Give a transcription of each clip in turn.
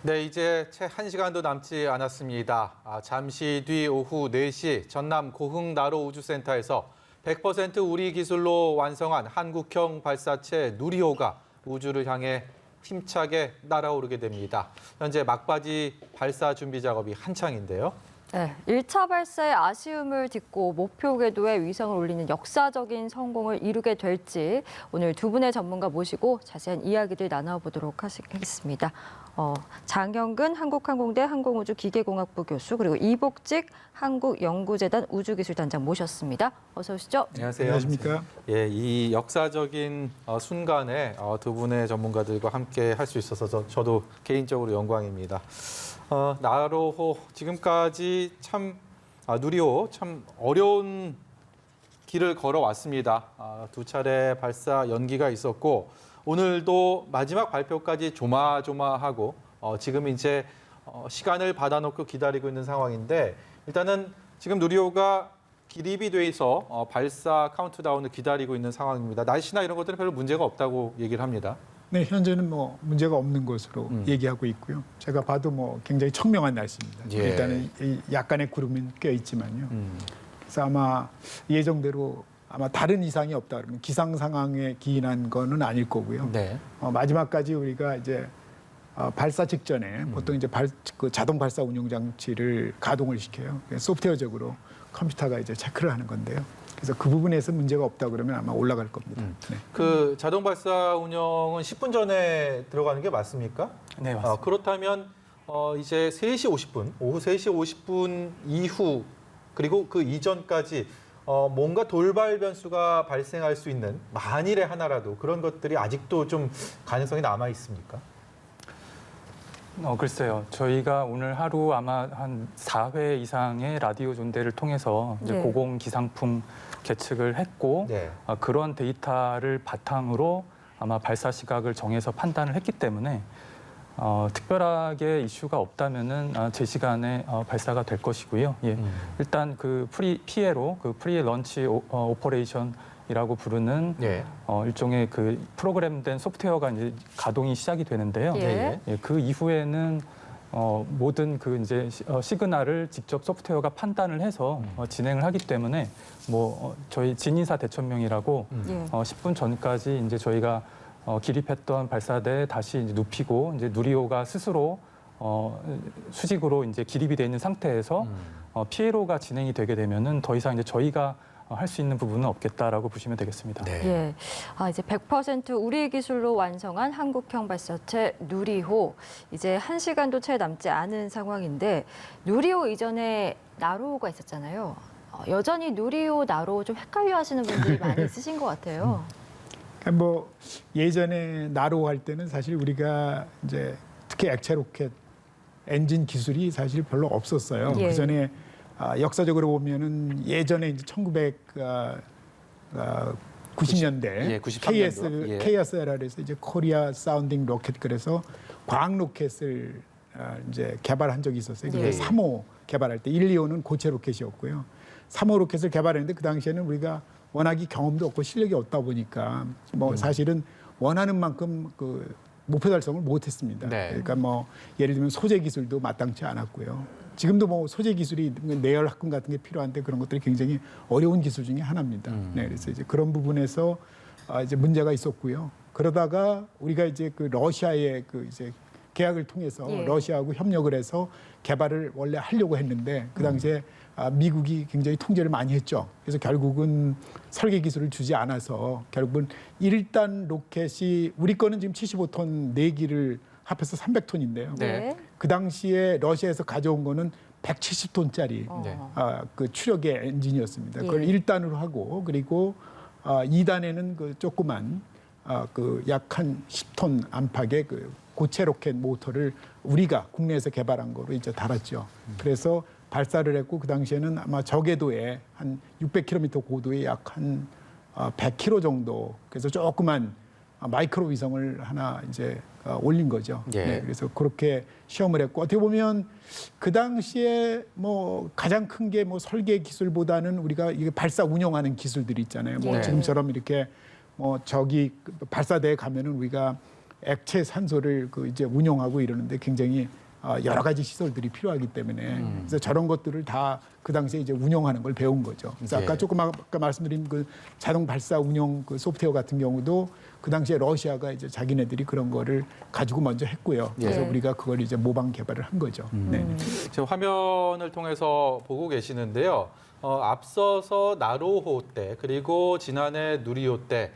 네, 이제 채 1시간도 남지 않았습니다. 잠시 뒤 오후 4시 전남 고흥나로 우주센터에서 100% 우리 기술로 완성한 한국형 발사체 누리호가 우주를 향해 힘차게 날아오르게 됩니다. 현재 막바지 발사 준비 작업이 한창인데요. 네, 1차 발사의 아쉬움을 딛고 목표 궤도에 위성을 올리는 역사적인 성공을 이루게 될지 오늘 두 분의 전문가 모시고 자세한 이야기를 나눠보도록 하겠습니다. 장영근 한국항공대 항공우주기계공학부 교수 그리고 이복직 한국연구재단 우주기술단장 모셨습니다. 어서 오시죠. 안녕하세요. 안녕하십니까? 예, 이 역사적인 순간에 두 분의 전문가들과 함께 할 수 있어서 저도 개인적으로 영광입니다. 나로호 지금까지 참 누리호 참 어려운 길을 걸어왔습니다. 두 차례 발사 연기가 있었고 오늘도 마지막 발표까지 조마조마하고 지금 이제 시간을 받아놓고 기다리고 있는 상황인데 일단은 지금 누리호가 기립이 돼 있어 발사 카운트다운을 기다리고 있는 상황입니다. 날씨나 이런 것들은 별로 문제가 없다고 얘기를 합니다. 네, 현재는 뭐 문제가 없는 것으로 얘기하고 있고요. 제가 봐도 뭐 굉장히 청명한 날씨입니다. 예. 일단은 약간의 구름은 껴 있지만요. 그래서 아마 예정대로 아마 다른 이상이 없다 그러면 기상 상황에 기인한 거는 아닐 거고요. 네. 마지막까지 우리가 이제 발사 직전에 보통 이제 그 자동 발사 운용 장치를 가동을 시켜요. 소프트웨어적으로 컴퓨터가 이제 체크를 하는 건데요. 그래서 그 부분에서 문제가 없다 그러면 아마 올라갈 겁니다. 네. 그 자동 발사 운영은 10분 전에 들어가는 게 맞습니까? 네, 맞습니다. 그렇다면 이제 3시 50분, 오후 3시 50분 이후 그리고 그 이전까지 뭔가 돌발 변수가 발생할 수 있는 만일의 하나라도 그런 것들이 아직도 좀 가능성이 남아 있습니까? 글쎄요. 저희가 오늘 하루 아마 한 4회 이상의 라디오 존대를 통해서 이제 네. 고공 기상풍 계측을 했고 네. 그런 데이터를 바탕으로 아마 발사 시각을 정해서 판단을 했기 때문에 특별하게 이슈가 없다면은 제 시간에 발사가 될 것이고요. 예. 일단 그 피에로 그 프리 런치 오퍼레이션이라고 부르는 네. 일종의 그 프로그램된 소프트웨어가 이제 가동이 시작이 되는데요. 예. 예, 그 이후에는 모든 그 이제 시그널을 직접 소프트웨어가 판단을 해서 진행을 하기 때문에 저희 진인사 대천명이라고 예. 10분 전까지 이제 저희가 기립했던 발사대 다시 이제 눕히고 이제 누리호가 스스로 수직으로 이제 기립이 돼 있는 상태에서 피에로가 진행이 되게 되면은 더 이상 이제 저희가 할 수 있는 부분은 없겠다라고 보시면 되겠습니다. 네. 예. 이제 100% 우리 기술로 완성한 한국형 발사체 누리호. 이제 1시간도 채 남지 않은 상황인데 누리호 이전에 나로호가 있었잖아요. 여전히 누리호, 나로호 좀 헷갈려 하시는 분들이 많이 있으신 것 같아요. 그러니까 뭐 예전에 나로 할 때는 사실 우리가 이제 특히 액체 로켓 엔진 기술이 사실 별로 없었어요. 예. 그 전에 역사적으로 보면은 예전에 이제 1990년대 예, 93년도. 예. KSLR에서 이제 코리아 사운딩 로켓 그래서 과학 로켓을 이제 개발한 적이 있었어요. 그때 예. 3호 개발할 때 1, 2호는 고체 로켓이었고요. 3호 로켓을 개발했는데 그 당시에는 우리가 워낙에 경험도 없고 실력이 없다 보니까 뭐 사실은 원하는 만큼 그 목표 달성을 못했습니다. 네. 그러니까 뭐 예를 들면 소재 기술도 마땅치 않았고요. 지금도 뭐 소재 기술이 내열 합금 같은 게 필요한데 그런 것들이 굉장히 어려운 기술 중에 하나입니다. 네, 그래서 이제 그런 부분에서 이제 문제가 있었고요. 그러다가 우리가 이제 그 러시아의 그 이제 계약을 통해서 예. 러시아하고 협력을 해서 개발을 원래 하려고 했는데 그 당시에 미국이 굉장히 통제를 많이 했죠. 그래서 결국은 설계 기술을 주지 않아서 결국은 1단 로켓이 우리 거는 지금 75톤 4기를 합해서 300톤인데요. 네. 그 당시에 러시아에서 가져온 거는 170톤짜리 네. 그 추력의 엔진이었습니다. 그걸 예. 1단으로 하고 그리고 2단에는 그 조그만 그 약 한 10톤 안팎의 그 고체 로켓 모터를 우리가 국내에서 개발한 거로 이제 달았죠. 그래서 발사를 했고 그 당시에는 아마 저궤도에 한 600km 고도에 약 한 100km 정도 그래서 조그만 마이크로 위성을 하나 이제 올린 거죠. 예. 네, 그래서 그렇게 시험을 했고 어떻게 보면 그 당시에 뭐 가장 큰 게 뭐 설계 기술보다는 우리가 이게 발사 운영하는 기술들이 있잖아요. 뭐 예. 지금처럼 이렇게 뭐 저기 발사대에 가면은 우리가 액체 산소를 그 이제 운용하고 이러는데 굉장히 여러 가지 시설들이 필요하기 때문에 그래서 저런 것들을 다 그 당시에 이제 운영하는 걸 배운 거죠. 그래서 예. 아까 말씀드린 그 자동 발사 운영 그 소프트웨어 같은 경우도 그 당시에 러시아가 이제 자기네들이 그런 거를 가지고 먼저 했고요. 그래서 예. 우리가 그걸 이제 모방 개발을 한 거죠. 네. 지금 화면을 통해서 보고 계시는데요. 앞서서 나로호 때 그리고 지난해 누리호 때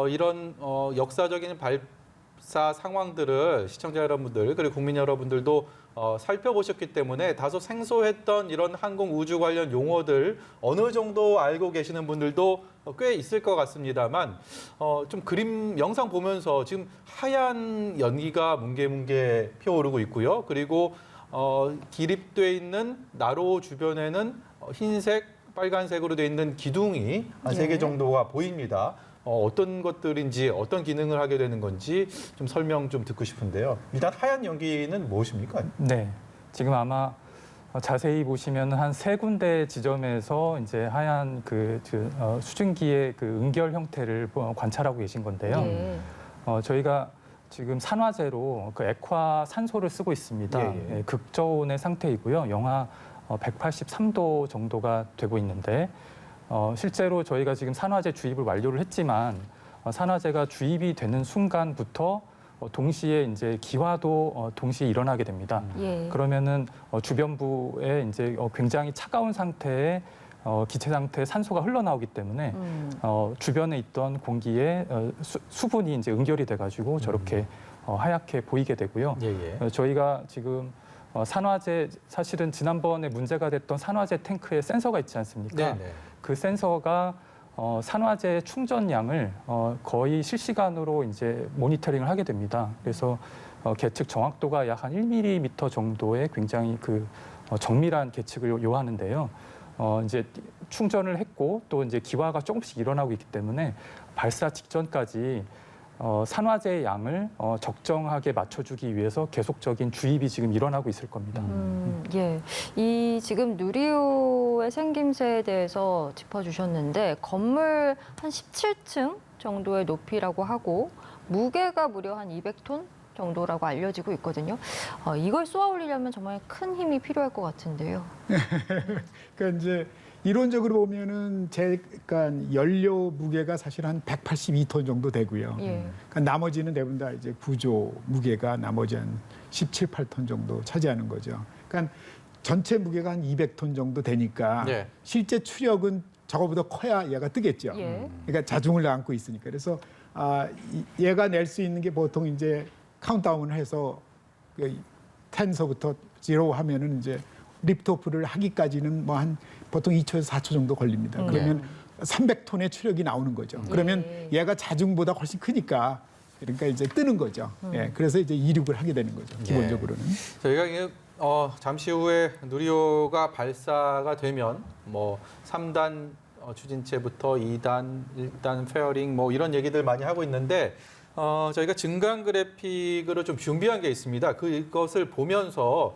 이런 역사적인 발사 상황들을 시청자 여러분들 그리고 국민 여러분들도 살펴보셨기 때문에 다소 생소했던 이런 항공 우주 관련 용어들 어느 정도 알고 계시는 분들도 꽤 있을 것 같습니다만 좀 그림 영상 보면서 지금 하얀 연기가 뭉게뭉게 피어오르고 있고요. 그리고 기립돼 있는 나로 주변에는 흰색, 빨간색으로 돼 있는 기둥이 한 세 개 정도가 보입니다. 어떤 것들인지 어떤 기능을 하게 되는 건지 좀 설명 좀 듣고 싶은데요. 일단 하얀 연기는 무엇입니까? 네, 지금 아마 자세히 보시면 한 세 군데 지점에서 이제 하얀 수증기의 그 응결 형태를 관찰하고 계신 건데요. 예. 저희가 지금 산화제로 그 액화 산소를 쓰고 있습니다. 예, 예. 극저온의 상태이고요. 영하 183도 정도가 되고 있는데 실제로 저희가 지금 산화제 주입을 완료를 했지만 산화제가 주입이 되는 순간부터 동시에 이제 기화도 동시에 일어나게 됩니다. 예. 그러면은 주변부에 이제 굉장히 차가운 상태의 기체 상태의 산소가 흘러나오기 때문에 주변에 있던 공기에 수분이 이제 응결이 돼가지고 저렇게 하얗게 보이게 되고요. 예, 예. 저희가 지금 산화제 사실은 지난번에 문제가 됐던 산화제 탱크에 센서가 있지 않습니까? 네, 네. 그 센서가 산화제 충전량을 거의 실시간으로 이제 모니터링을 하게 됩니다. 그래서 계측 정확도가 약 한 1mm 정도의 굉장히 그 정밀한 계측을 요하는데요. 이제 충전을 했고 또 이제 기화가 조금씩 일어나고 있기 때문에 발사 직전까지 산화제의 양을 적정하게 맞춰주기 위해서 계속적인 주입이 지금 일어나고 있을 겁니다. 예. 이 지금 누리호의 생김새에 대해서 짚어주셨는데 건물 한 17층 정도의 높이라고 하고 무게가 무려 한 200톤 정도라고 알려지고 있거든요. 이걸 쏘아 올리려면 정말 큰 힘이 필요할 것 같은데요. 그러니까 이제 이론적으로 보면은 그러니까 연료 무게가 사실 한 182톤 정도 되고요. 예. 그러니까 나머지는 대부분 다 이제 구조 무게가 나머지 한 17, 8톤 정도 차지하는 거죠. 그러니까 전체 무게가 한 200톤 정도 되니까 네. 실제 추력은 저거보다 커야 얘가 뜨겠죠. 예. 그러니까 자중을 안고 있으니까. 그래서 얘가 낼 수 있는 게 보통 이제 카운트다운을 해서 10서부터 0 하면은 이제 리프트오프를 하기까지는 뭐 한 보통 2초에서 4초 정도 걸립니다. 그러면 300톤의 추력이 나오는 거죠. 그러면 얘가 자중보다 훨씬 크니까 그러니까 이제 뜨는 거죠. 예, 그래서 이제 이륙을 하게 되는 거죠. 기본적으로는. 저희가 이게 잠시 후에 누리호가 발사가 되면 뭐 3단 추진체부터 2단, 1단 페어링 뭐 이런 얘기들 많이 하고 있는데 저희가 증강 그래픽으로 좀 준비한 게 있습니다. 그것을 보면서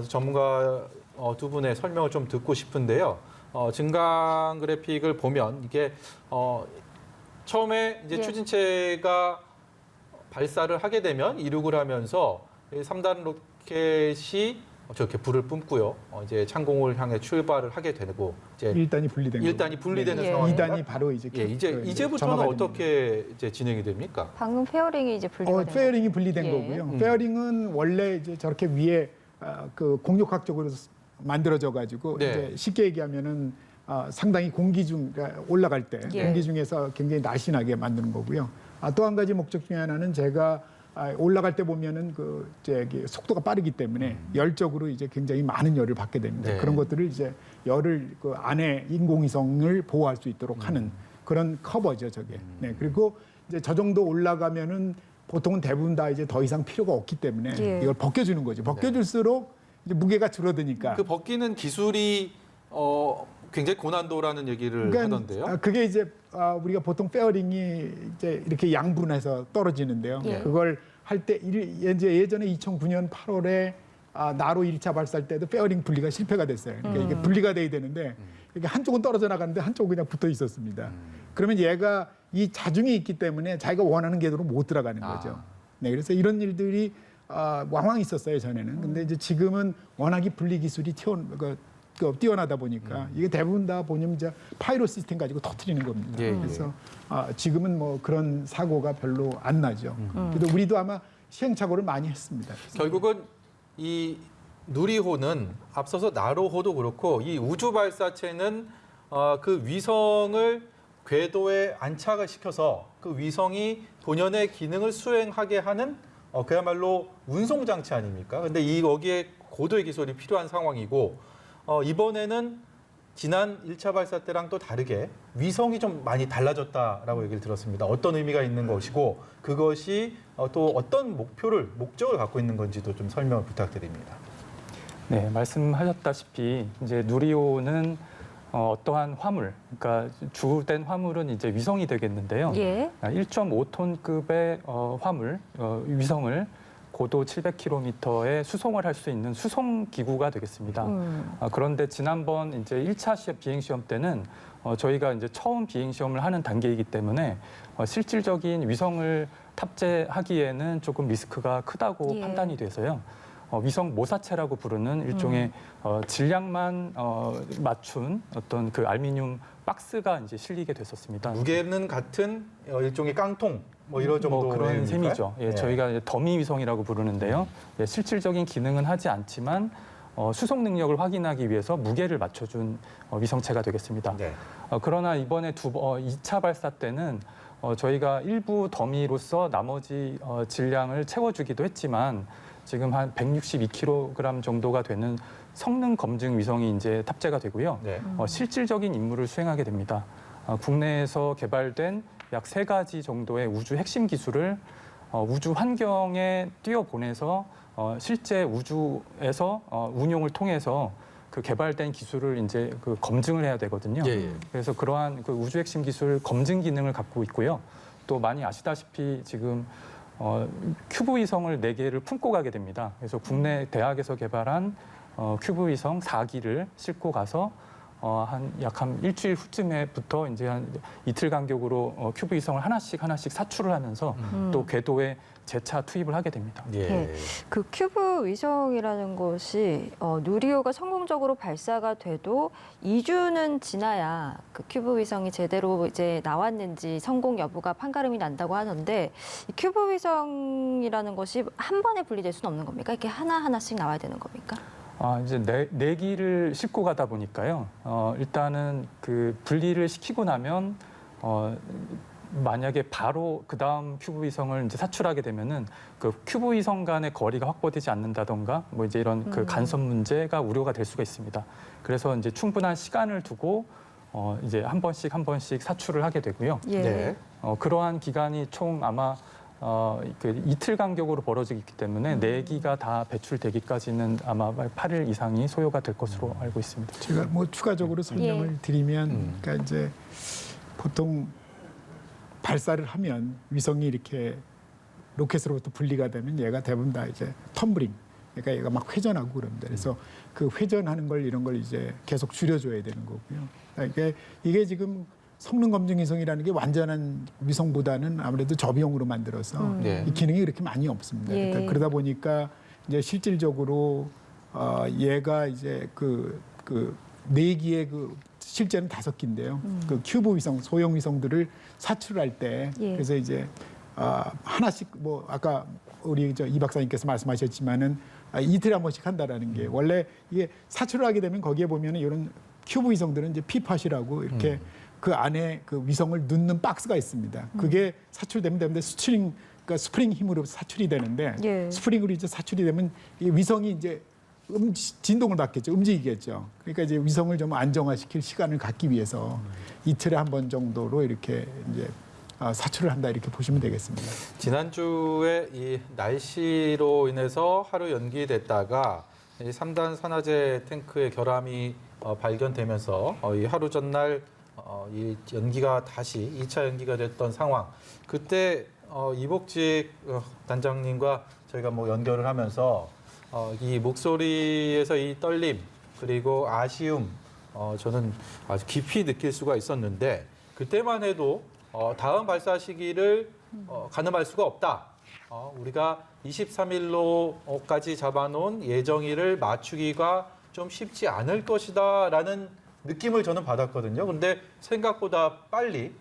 전문가 두 분의 설명을 좀 듣고 싶은데요. 증강 그래픽을 보면 이게 처음에 이제 예. 추진체가 발사를 하게 되면 이륙을 하면서 3단 로켓이 저렇게 불을 뿜고요. 이제 창공을 향해 출발을 하게 되고 이제 1단이 분리된 거고. 1단이 분리되는 예. 상황입니다. 2단이 바로 이제 이제부터는 점화가 어떻게 이제 진행이 됩니까? 방금 페어링이 이제 분리가 된 페어링이 분리된 예. 거고요. 페어링은 원래 이제 저렇게 위에 그 공력학적으로 만들어져 가지고 네. 이제 쉽게 얘기하면은 상당히 공기중 그러니까 올라갈 때 예. 공기중에서 굉장히 날씬하게 만드는 거고요. 또 한 가지 목적 중에 하나는 제가 올라갈 때 보면은 그 저기 속도가 빠르기 때문에 열적으로 이제 굉장히 많은 열을 받게 됩니다. 네. 그런 것들을 이제 열을 그 안에 인공위성을 보호할 수 있도록 하는 그런 커버죠, 저게. 네. 그리고 이제 저 정도 올라가면은 보통은 대부분 다 이제 더 이상 필요가 없기 때문에 예. 이걸 벗겨주는 거죠. 벗겨줄수록 이제 무게가 줄어드니까. 그 벗기는 기술이 굉장히 고난도라는 얘기를 하던데요. 그게 이제 우리가 보통 페어링이 이제 이렇게 양분해서 떨어지는데요. 예. 그걸 할 때 이제 예전에 2009년 8월에 나로 1차 발사할 때도 페어링 분리가 실패가 됐어요. 그러니까 이게 분리가 돼야 되는데 이게 한쪽은 떨어져 나가는데 한쪽은 그냥 붙어 있었습니다. 그러면 얘가 이 자중이 있기 때문에 자기가 원하는 궤도로 못 들어가는 거죠. 네, 그래서 이런 일들이 왕왕 있었어요 전에는. 근데 이제 지금은 워낙에 분리 기술이 뛰어나다 보니까 이게 대부분 다 보면 이제 파이로 시스템 가지고 터뜨리는 겁니다. 예, 예. 그래서 지금은 뭐 그런 사고가 별로 안 나죠. 그래도 우리도 아마 시행착오를 많이 했습니다. 결국은 이 누리호는 앞서서 나로호도 그렇고 이 우주 발사체는 그 위성을 궤도에 안착을 시켜서 그 위성이 본연의 기능을 수행하게 하는 그야말로 운송 장치 아닙니까? 근데 여기에 고도의 기술이 필요한 상황이고 이번에는 지난 1차 발사 때랑 또 다르게 위성이 좀 많이 달라졌다라고 얘기를 들었습니다. 어떤 의미가 있는 것이고 그것이 또 어떤 목적을 갖고 있는 건지도 좀 설명을 부탁드립니다. 네, 말씀하셨다시피 이제 누리호는 어떠한 화물, 그러니까 주된 화물은 이제 위성이 되겠는데요. 예. 1.5톤급의 화물, 위성을 고도 700km에 수송을 할 수 있는 수송 기구가 되겠습니다. 그런데 지난번 이제 1차 비행 시험 때는 저희가 이제 처음 비행 시험을 하는 단계이기 때문에 실질적인 위성을 탑재하기에는 조금 리스크가 크다고 예. 판단이 돼서요. 위성 모사체라고 부르는 일종의 질량만 맞춘 어떤 그 알루미늄 박스가 이제 실리게 됐었습니다. 무게는 같은 일종의 깡통 뭐 이런 정도 그런 셈이죠. 예, 저희가 이제 더미 위성이라고 부르는데요. 예, 실질적인 기능은 하지 않지만 수송 능력을 확인하기 위해서 무게를 맞춰준 위성체가 되겠습니다. 네. 그러나 이번에 2차 발사 때는 저희가 일부 더미로서 나머지 질량을 채워주기도 했지만 지금 한 162kg 정도가 되는 성능 검증 위성이 이제 탑재가 되고요. 네. 실질적인 임무를 수행하게 됩니다. 국내에서 개발된 약 3가지 정도의 우주 핵심 기술을 우주 환경에 띄워보내서 실제 우주에서 운용을 통해서 그 개발된 기술을 이제 그 검증을 해야 되거든요. 예, 예. 그래서 그러한 그 우주 핵심 기술 검증 기능을 갖고 있고요. 또 많이 아시다시피 지금 큐브 위성을 4개를 품고 가게 됩니다. 그래서 국내 대학에서 개발한 큐브 위성 4기를 싣고 가서 약 한 일주일 후쯤에부터 이제 한 이틀 간격으로 큐브 위성을 하나씩 사출을 하면서 또 궤도에 재차 투입을 하게 됩니다. 예. 네. 그 큐브 위성이라는 것이 누리호가 성공적으로 발사가 돼도 2주는 지나야 그 큐브 위성이 제대로 이제 나왔는지 성공 여부가 판가름이 난다고 하는데 이 큐브 위성이라는 것이 한 번에 분리될 수는 없는 겁니까? 이렇게 하나하나씩 나와야 되는 겁니까? 이제 네 기를 싣고 가다 보니까요. 일단은 그 분리를 시키고 나면 만약에 바로 그 다음 큐브 위성을 이제 사출하게 되면은 그 큐브 위성 간의 거리가 확보되지 않는다던가 뭐 이제 이런 그 간섭 문제가 우려가 될 수가 있습니다. 그래서 이제 충분한 시간을 두고 이제 한 번씩 사출을 하게 되고요. 예. 네. 그러한 기간이 총 아마 그 이틀 간격으로 벌어지기 때문에 4기가 다 배출되기까지는 아마 8일 이상이 소요가 될 것으로 알고 있습니다. 제가 뭐 추가적으로 설명을 예. 드리면, 그러니까 이제 보통 발사를 하면 위성이 이렇게 로켓으로부터 분리가 되면 얘가 대부분 다 이제 텀블링, 그러니까 얘가 막 회전하고 그럽니다. 그래서 그 회전하는 걸 이런 걸 이제 계속 줄여줘야 되는 거고요. 그러니까 이게 지금 성능 검증 위성이라는 게 완전한 위성보다는 아무래도 저비용으로 만들어서 네. 이 기능이 그렇게 많이 없습니다. 예. 그러니까 그러다 보니까 이제 실질적으로 얘가 이제 그 4기의 그 실제는 5기인데요. 그 큐브 위성, 소형 위성들을 사출할 때 예. 그래서 이제 하나씩 뭐 아까 우리 이 박사님께서 말씀하셨지만은 이틀에 한 번씩 한다라는 게 원래 이게 사출을 하게 되면 거기에 보면은 이런 큐브 위성들은 이제 피팟이라고 이렇게 그 안에 그 위성을 넣는 박스가 있습니다. 그게 사출되면 되는데 그러니까 스프링 힘으로 사출이 되는데 예. 스프링으로 이제 사출이 되면 이 위성이 이제 진동을 받겠죠. 움직이겠죠. 그러니까 이제 위성을 좀 안정화시킬 시간을 갖기 위해서 이틀에 한 번 정도로 이렇게 이제 사출을 한다 이렇게 보시면 되겠습니다. 지난주에 이 날씨로 인해서 하루 연기됐다가 이 3단 산화제 탱크의 결함이 발견되면서 이 하루 전날 이 연기가 다시 2차 연기가 됐던 상황. 그때 이복직 단장님과 저희가 뭐 연결을 하면서 이 목소리에서 이 떨림 그리고 아쉬움 저는 아주 깊이 느낄 수가 있었는데 그때만 해도 다음 발사 시기를 가늠할 수가 없다. 우리가 23일로까지 잡아놓은 예정일을 맞추기가 좀 쉽지 않을 것이다라는 느낌을 저는 받았거든요. 그런데 생각보다 빨리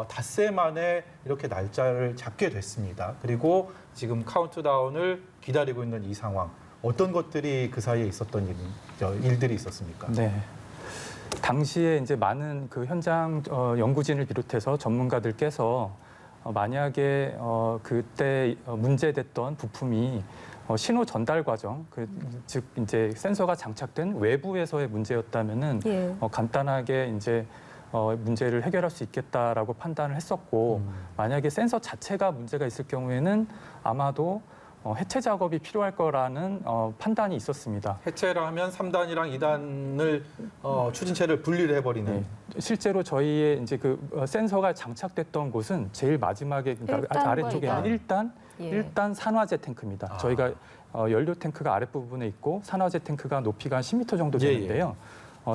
닷새 만에 이렇게 날짜를 잡게 됐습니다. 그리고 지금 카운트다운을 기다리고 있는 이 상황, 어떤 것들이 그 사이에 있었던 일들이 있었습니까? 네. 당시에 이제 많은 그 현장 연구진을 비롯해서 전문가들께서 만약에 그때 문제됐던 부품이 신호 전달 과정, 즉 이제 센서가 장착된 외부에서의 문제였다면은 예. 간단하게 이제 문제를 해결할 수 있겠다라고 판단을 했었고, 만약에 센서 자체가 문제가 있을 경우에는 아마도 해체 작업이 필요할 거라는 판단이 있었습니다. 해체를 하면 3단이랑 2단을 추진체를 분리를 해버리는. 네. 실제로 저희의 이제 그 센서가 장착됐던 곳은 제일 마지막에 그러니까 일단과 아래쪽에 이단. 일단 예. 일단 산화제 탱크입니다. 저희가 연료 탱크가 아랫부분에 있고 산화제 탱크가 높이가 한 10m 정도 예, 예. 되는데요.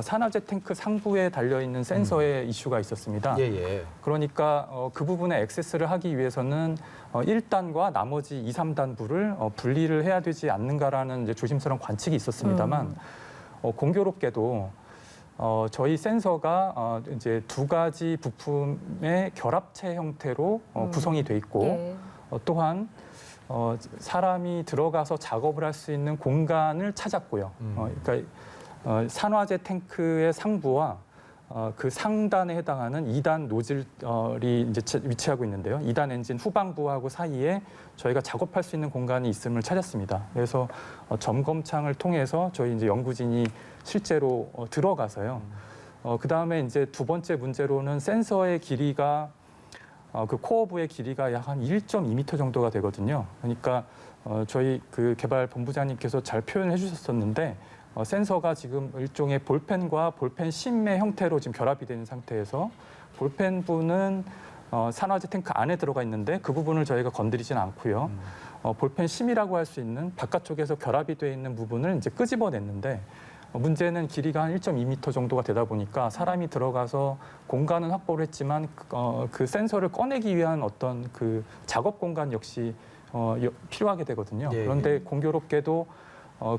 산화제 탱크 상부에 달려 있는 센서에 이슈가 있었습니다. 예. 그러니까 그 부분에 액세스를 하기 위해서는 1단과 나머지 2, 3단부를 분리를 해야 되지 않는가라는 이제 조심스러운 관측이 있었습니다만 공교롭게도 저희 센서가 이제 두 가지 부품의 결합체 형태로 구성이 돼 있고 예. 또한 사람이 들어가서 작업을 할 수 있는 공간을 찾았고요. 그러니까 산화제 탱크의 상부와 그 상단에 해당하는 2단 노즐이 이제 위치하고 있는데요. 2단 엔진 후방부하고 사이에 저희가 작업할 수 있는 공간이 있음을 찾았습니다. 그래서 점검창을 통해서 저희 이제 연구진이 실제로 들어가서요. 그 다음에 이제 두 번째 문제로는 센서의 길이가 그 코어부의 길이가 약 한 1.2m 정도가 되거든요. 그러니까 저희 그 개발 본부장님께서 잘 표현해 주셨었는데 센서가 지금 일종의 볼펜과 볼펜 심의 형태로 지금 결합이 되는 상태에서 볼펜부는 산화제 탱크 안에 들어가 있는데 그 부분을 저희가 건드리지는 않고요. 볼펜 심이라고 할 수 있는 바깥쪽에서 결합이 되어 있는 부분을 이제 끄집어냈는데 문제는 길이가 한 1.2m 정도가 되다 보니까 사람이 들어가서 공간은 확보를 했지만 그 센서를 꺼내기 위한 어떤 그 작업 공간 역시 필요하게 되거든요. 예, 그런데 공교롭게도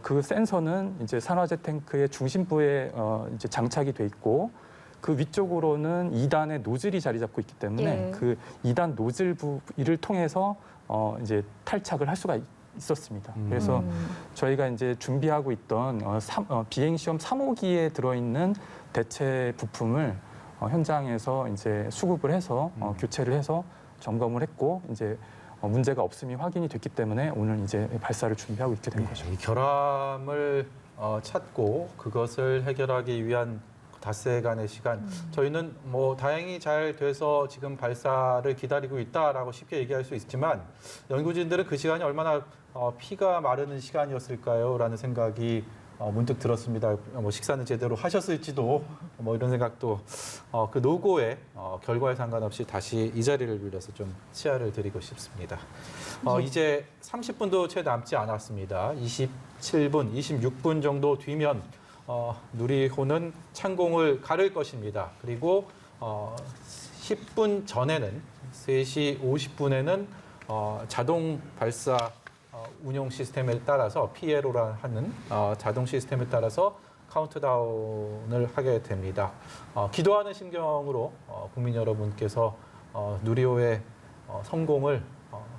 그 센서는 이제 산화제 탱크의 중심부에 이제 장착이 돼 있고 그 위쪽으로는 2단의 노즐이 자리 잡고 있기 때문에 예. 그 2단 노즐 부위를 통해서 이제 탈착을 할 수가 있었습니다. 그래서 저희가 이제 준비하고 있던 비행 시험 3호기에 들어있는 대체 부품을 현장에서 이제 수급을 해서 교체를 해서 점검을 했고 이제 문제가 없음이 확인이 됐기 때문에 오늘 이제 발사를 준비하고 있게 된 거죠. 이 결함을 찾고 그것을 해결하기 위한 닷새간의 시간. 저희는 뭐 다행히 잘 돼서 지금 발사를 기다리고 있다라고 쉽게 얘기할 수 있지만 연구진들은 그 시간이 얼마나 피가 마르는 시간이었을까요?라는 생각이 문득 들었습니다. 뭐 식사는 제대로 하셨을지도 뭐 이런 생각도 그 노고의 결과에 상관없이 다시 이 자리를 빌려서 좀 치아를 드리고 싶습니다. 이제 30분도 채 남지 않았습니다. 27분, 26분 정도 뒤면 누리호는 창공을 가를 것입니다. 그리고 10분 전에는 3시 50분에는 자동 발사 운용 시스템에 따라서 PLO라 하는 자동 시스템에 따라서 카운트다운을 하게 됩니다. 기도하는 심경으로 국민 여러분께서 누리호의 성공을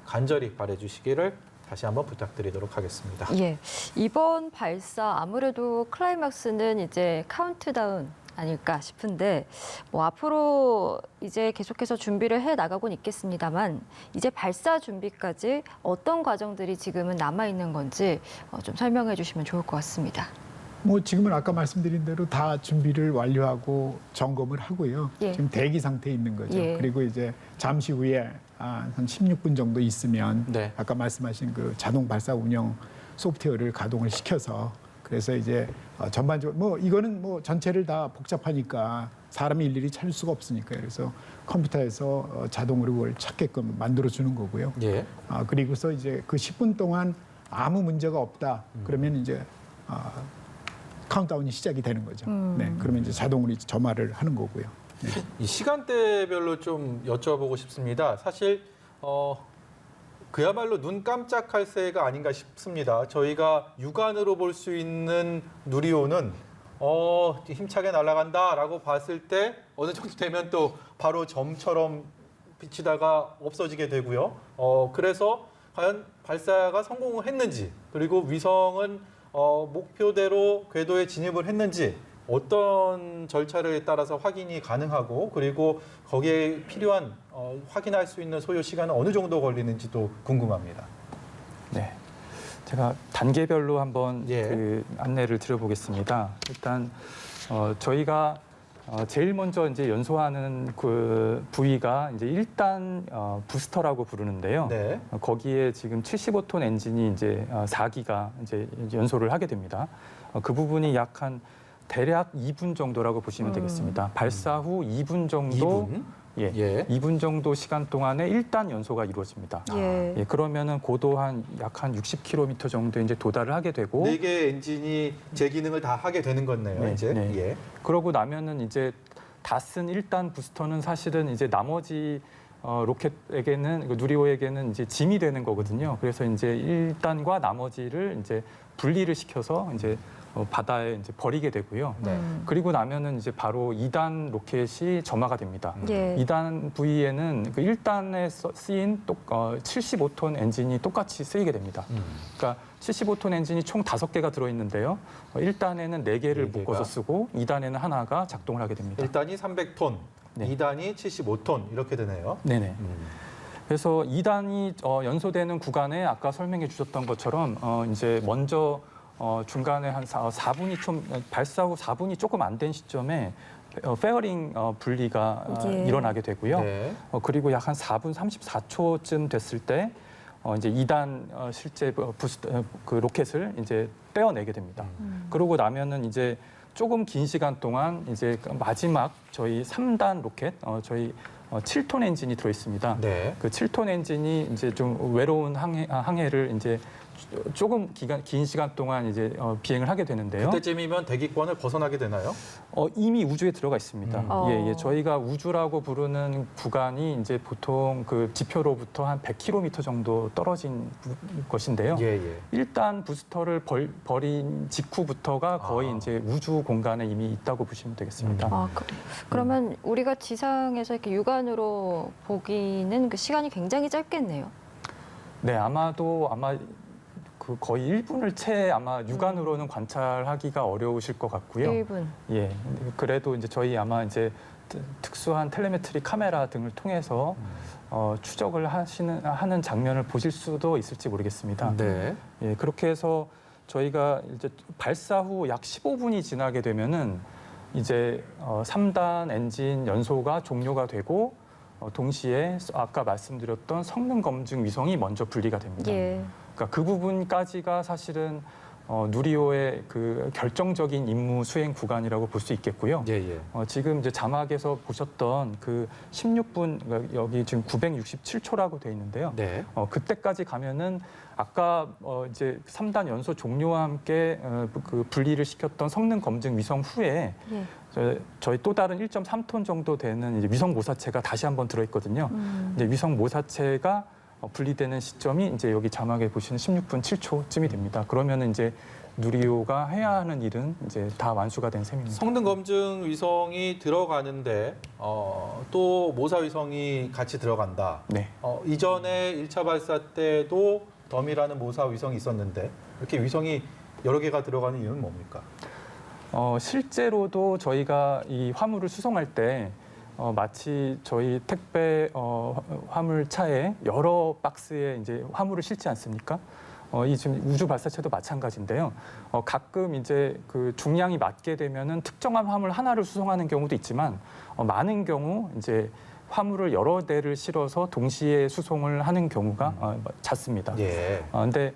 간절히 바라주시기를 다시 한번 부탁드리도록 하겠습니다. 예, 이번 발사 아무래도 클라이막스는 이제 카운트다운 아닐까 싶은데 뭐 앞으로 이제 계속해서 준비를 해 나가곤 있겠습니다만 이제 발사 준비까지 어떤 과정들이 지금은 남아 있는 건지 좀 설명해 주시면 좋을 것 같습니다. 뭐 지금은 아까 말씀드린 대로 다 준비를 완료하고 점검을 하고요. 예. 지금 대기 상태에 있는 거죠. 예. 그리고 이제 잠시 후에 한 16분 정도 있으면 네. 아까 말씀하신 그 자동 발사 운영 소프트웨어를 가동을 시켜서 그래서 이제 전반적으로 뭐 이거는 뭐 전체를 다 복잡하니까 사람이 일일이 찾을 수가 없으니까요. 그래서 컴퓨터에서 자동으로 그걸 찾게끔 만들어 주는 거고요. 예. 그리고서 이제 그 10분 동안 아무 문제가 없다. 그러면 이제 카운트다운이 시작이 되는 거죠. 네, 그러면 이제 자동으로 이제 점화를 하는 거고요. 네. 이 시간대별로 좀 여쭤보고 싶습니다. 사실 그야말로 눈 깜짝할 새가 아닌가 싶습니다. 저희가 육안으로 볼 수 있는 누리호는 힘차게 날아간다라고 봤을 때 어느 정도 되면 또 바로 점처럼 비치다가 없어지게 되고요. 그래서 과연 발사가 성공을 했는지, 그리고 위성은 목표대로 궤도에 진입을 했는지 어떤 절차를 따라서 확인이 가능하고, 그리고 거기에 필요한 확인할 수 있는 소요 시간은 어느 정도 걸리는지도 궁금합니다. 네, 제가 단계별로 한번 예. 그 안내를 드려보겠습니다. 일단 저희가 제일 먼저 이제 연소하는 그 부위가 이제 1단 부스터라고 부르는데요. 네. 거기에 지금 75톤 엔진이 이제 4기가 이제 연소를 하게 됩니다. 그 부분이 약 한 대략 2분 정도라고 보시면 되겠습니다. 발사 후 2분 정도 2분? 예, 예. 2분 정도 시간 동안에 1단 연소가 이루어집니다. 예. 예, 그러면은 고도 약 한 60km 정도 이제 도달을 하게 되고, 네 개의 엔진이 제 기능을 다 하게 되는 거네요. 네, 이제. 네. 예. 그러고 나면은 이제 다 쓴 1단 부스터는 사실은 이제 나머지 로켓에게는, 누리호에게는 이제 짐이 되는 거거든요. 그래서 이제 1단과 나머지를 이제 분리를 시켜서 이제 바다에 이제 버리게 되고요. 네. 그리고 나면은 이제 바로 2단 로켓이 점화가 됩니다. 예. 2단 부위에는 그 1단에 쓰인 75톤 엔진이 똑같이 쓰이게 됩니다. 그러니까 75톤 엔진이 총 5개가 들어있는데요. 1단에는 4개를 네 개가. 묶어서 쓰고 2단에는 하나가 작동을 하게 됩니다. 1단이 300톤, 네. 2단이 75톤 이렇게 되네요. 네네. 그래서 2단이 연소되는 구간에 아까 설명해 주셨던 것처럼 이제 먼저 중간에 한 4분이 좀 발사 후 4분이 조금 안 된 시점에 페어링 분리가 예. 일어나게 되고요. 네. 그리고 약 한 4분 34초쯤 됐을 때 이제 2단 실제 부스터 그 로켓을 이제 떼어내게 됩니다. 그러고 나면은 이제 조금 긴 시간 동안 이제 마지막 저희 3단 로켓 저희 7톤 엔진이 들어 있습니다. 네. 그 7톤 엔진이 이제 좀 외로운 항해를 이제 조금 긴 시간 동안 이제 비행을 하게 되는데요. 그때쯤이면 대기권을 벗어나게 되나요? 이미 우주에 들어가 있습니다. 예. 저희가 우주라고 부르는 구간이 이제 보통 그 지표로부터 한 100km 정도 떨어진 것인데요. 예, 예. 일단 부스터를 버린 직후부터가 거의 이제 우주 공간에 이미 있다고 보시면 되겠습니다. 그러면 우리가 지상에서 이렇게 육안으로 보기는 그 시간이 굉장히 짧겠네요. 네, 아마 그 거의 1분을 채 아마 육안으로는 관찰하기가 어려우실 것 같고요. 1분. 예, 그래도 이제 저희 아마 이제 특수한 텔레메트리 카메라 등을 통해서 추적을 하는 장면을 보실 수도 있을지 모르겠습니다. 네. 예, 그렇게 해서 저희가 이제 발사 후 약 15분이 지나게 되면은 이제 3단 엔진 연소가 종료가 되고 동시에 아까 말씀드렸던 성능 검증 위성이 먼저 분리가 됩니다. 예. 그러니까 그 부분까지가 사실은 누리호의 그 결정적인 임무 수행 구간이라고 볼 수 있겠고요. 예, 예. 지금 이제 자막에서 보셨던 그 16분 그러니까 여기 지금 967초라고 돼 있는데요. 네. 그때까지 가면은 아까 이제 3단 연소 종료와 함께 그 분리를 시켰던 성능 검증 위성 후에 예. 저희 또 다른 1.3톤 정도 되는 이제 위성 모사체가 다시 한번 들어 있거든요. 이제 위성 모사체가 분리되는 시점이 이제 여기 자막에 보시는 16분 7초쯤이 됩니다. 그러면은 이제 누리호가 해야 하는 일은 이제 다 완수가 된 셈입니다. 성능 검증 위성이 들어가는데 또 모사 위성이 같이 들어간다. 네. 이전에 1차 발사 때도 덤이라는 모사 위성이 있었는데 이렇게 위성이 여러 개가 들어가는 이유는 뭡니까? 실제로도 저희가 이 화물을 수송할 때 마치 저희 택배 화물차에 여러 박스에 이제 화물을 실지 않습니까? 이 지금 우주 발사체도 마찬가지인데요. 가끔 이제 그 중량이 맞게 되면은 특정한 화물 하나를 수송하는 경우도 있지만 많은 경우 이제 화물을 여러 대를 실어서 동시에 수송을 하는 경우가 잦습니다. 예. 근데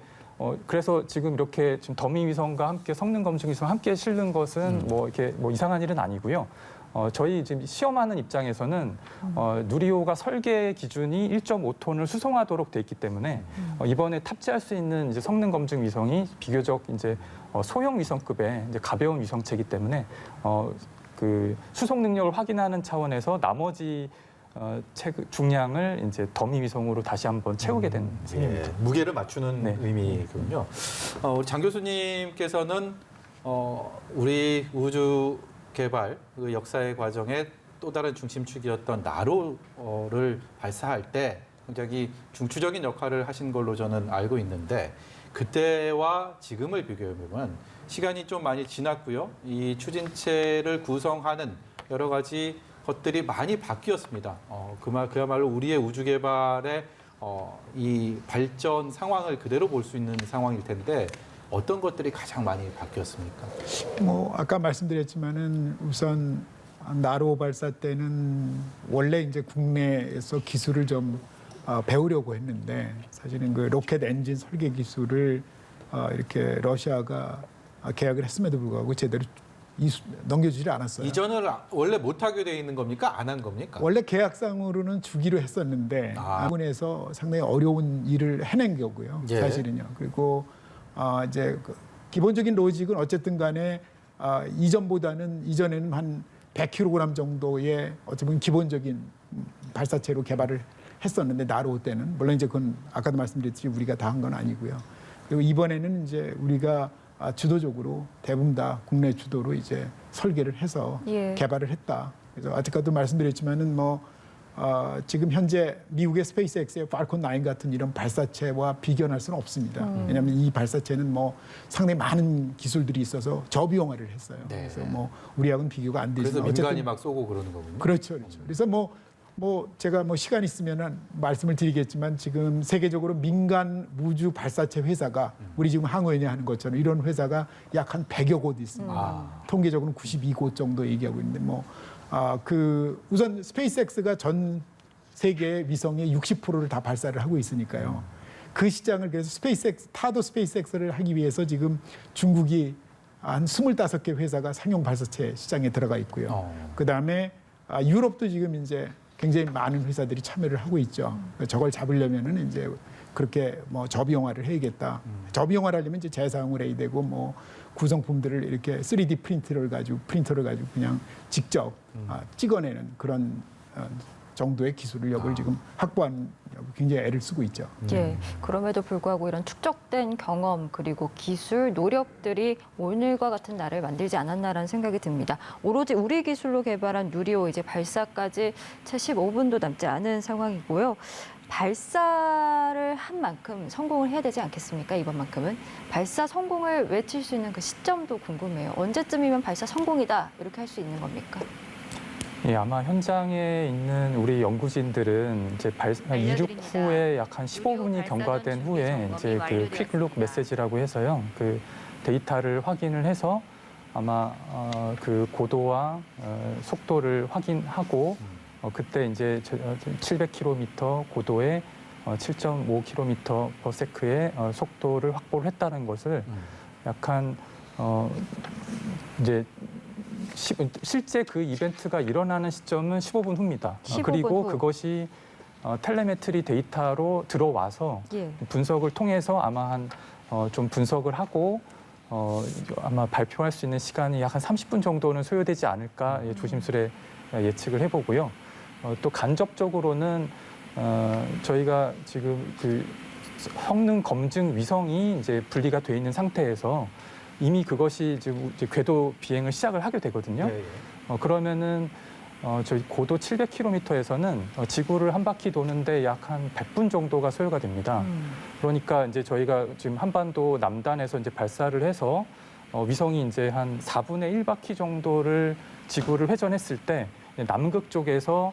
그래서 지금 이렇게 지금 더미 위성과 함께 성능 검증 위성 함께 실는 것은 뭐 이렇게 뭐 이상한 일은 아니고요. 저희 지금 시험하는 입장에서는 누리호가 설계 기준이 1.5톤을 수송하도록 돼 있기 때문에 이번에 탑재할 수 있는 이제 성능 검증 위성이 비교적 이제 소형 위성급의 이제 가벼운 위성체이기 때문에 그 수송 능력을 확인하는 차원에서 나머지 중량을 이제 더미 위성으로 다시 한번 채우게 된 셈입니다. 예, 무게를 맞추는 네. 의미군요. 우리 장 교수님께서는 우리 우주 개발 그 역사의 과정에 또 다른 중심축이었던 나로를 발사할 때 굉장히 중추적인 역할을 하신 걸로 저는 알고 있는데 그때와 지금을 비교해 보면 시간이 좀 많이 지났고요. 이 추진체를 구성하는 여러 가지 것들이 많이 바뀌었습니다. 그야말로 우리의 우주 개발의 이 발전 상황을 그대로 볼 수 있는 상황일 텐데 어떤 것들이 가장 많이 바뀌었습니까? 뭐 아까 말씀드렸지만은 우선 나로 발사 때는 원래 이제 국내에서 기술을 좀 배우려고 했는데 사실은 그 로켓 엔진 설계 기술을 이렇게 러시아가 계약을 했음에도 불구하고 제대로 넘겨주지 않았어요. 이전을 원래 못하게 돼 있는 겁니까? 안 한 겁니까? 원래 계약상으로는 주기로 했었는데 아군에서 상당히 어려운 일을 해낸 거고요. 예. 사실은요. 그리고 이제 그 기본적인 로직은 어쨌든 간에 이전에는 한 100kg 정도의 어찌 보면 기본적인 발사체로 개발을 했었는데 나로 때는 물론 이제 그건 아까도 말씀드렸듯이 우리가 다 한 건 아니고요. 그리고 이번에는 이제 우리가 주도적으로 대부분 다 국내 주도로 이제 설계를 해서 예. 개발을 했다. 그래서 아직까지도 말씀드렸지만은 지금 현재 미국의 스페이스X의 팔콘 9 같은 이런 발사체와 비견할 수는 없습니다. 왜냐하면 이 발사체는 상당히 많은 기술들이 있어서 저비용화를 했어요. 네. 그래서 우리하고는 비교가 안 되지만 그래서 어쨌든 민간이 막 쏘고 그러는 거군요. 그렇죠. 그래서 제가 시간 있으면은 말씀을 드리겠지만 지금 세계적으로 민간 우주 발사체 회사가 우리 지금 항우연이 하는 것처럼 이런 회사가 약 한 100여 곳 있습니다. 통계적으로는 92곳 정도 얘기하고 있는데 우선 스페이스X가 전 세계 위성의 60%를 다 발사를 하고 있으니까요. 그 시장을 그래서 타도 스페이스X를 하기 위해서 지금 중국이 한 25개 회사가 상용 발사체 시장에 들어가 있고요. 그다음에 유럽도 지금 이제 굉장히 많은 회사들이 참여를 하고 있죠. 저걸 잡으려면은 이제 그렇게 저비용화를 해야겠다. 저비용화를 하려면 이제 재사용을 해야 되고 구성품들을 이렇게 3D 프린터를 가지고 그냥 직접 찍어내는 그런 정도의 기술력을 지금 확보한 굉장히 애를 쓰고 있죠. 예, 그럼에도 불구하고 이런 축적된 경험 그리고 기술, 노력들이 오늘과 같은 날을 만들지 않았나라는 생각이 듭니다. 오로지 우리 기술로 개발한 누리호 이제 발사까지 채 15분도 남지 않은 상황이고요. 발사를 한 만큼 성공을 해야 되지 않겠습니까? 이번만큼은. 발사 성공을 외칠 수 있는 그 시점도 궁금해요. 언제쯤이면 발사 성공이다 이렇게 할 수 있는 겁니까? 예, 아마 현장에 있는 우리 연구진들은 이제 이륙 후에 약 한 15분이 경과된 후에 이제 그 퀵룩 메시지라고 해서요. 그 데이터를 확인을 해서 아마 그 고도와 속도를 확인하고 그때 이제 700km 고도에 7.5km/s의 속도를 확보를 했다는 것을 약간 이제 실제 그 이벤트가 일어나는 시점은 15분 후입니다. 15분 그리고 후. 그것이 텔레메트리 데이터로 들어와서 예. 분석을 통해서 아마 좀 분석을 하고 아마 발표할 수 있는 시간이 약 한 30분 정도는 소요되지 않을까 조심스레 예측을 해보고요. 또 간접적으로는 저희가 지금 그 성능 검증 위성이 이제 분리가 돼 있는 상태에서 이미 그것이 지금 궤도 비행을 시작을 하게 되거든요. 예, 예. 그러면은 저희 고도 700km에서는 지구를 한 바퀴 도는데 약 한 100분 정도가 소요가 됩니다. 그러니까 이제 저희가 지금 한반도 남단에서 이제 발사를 해서 위성이 이제 한 4분의 1바퀴 정도를 지구를 회전했을 때 남극 쪽에서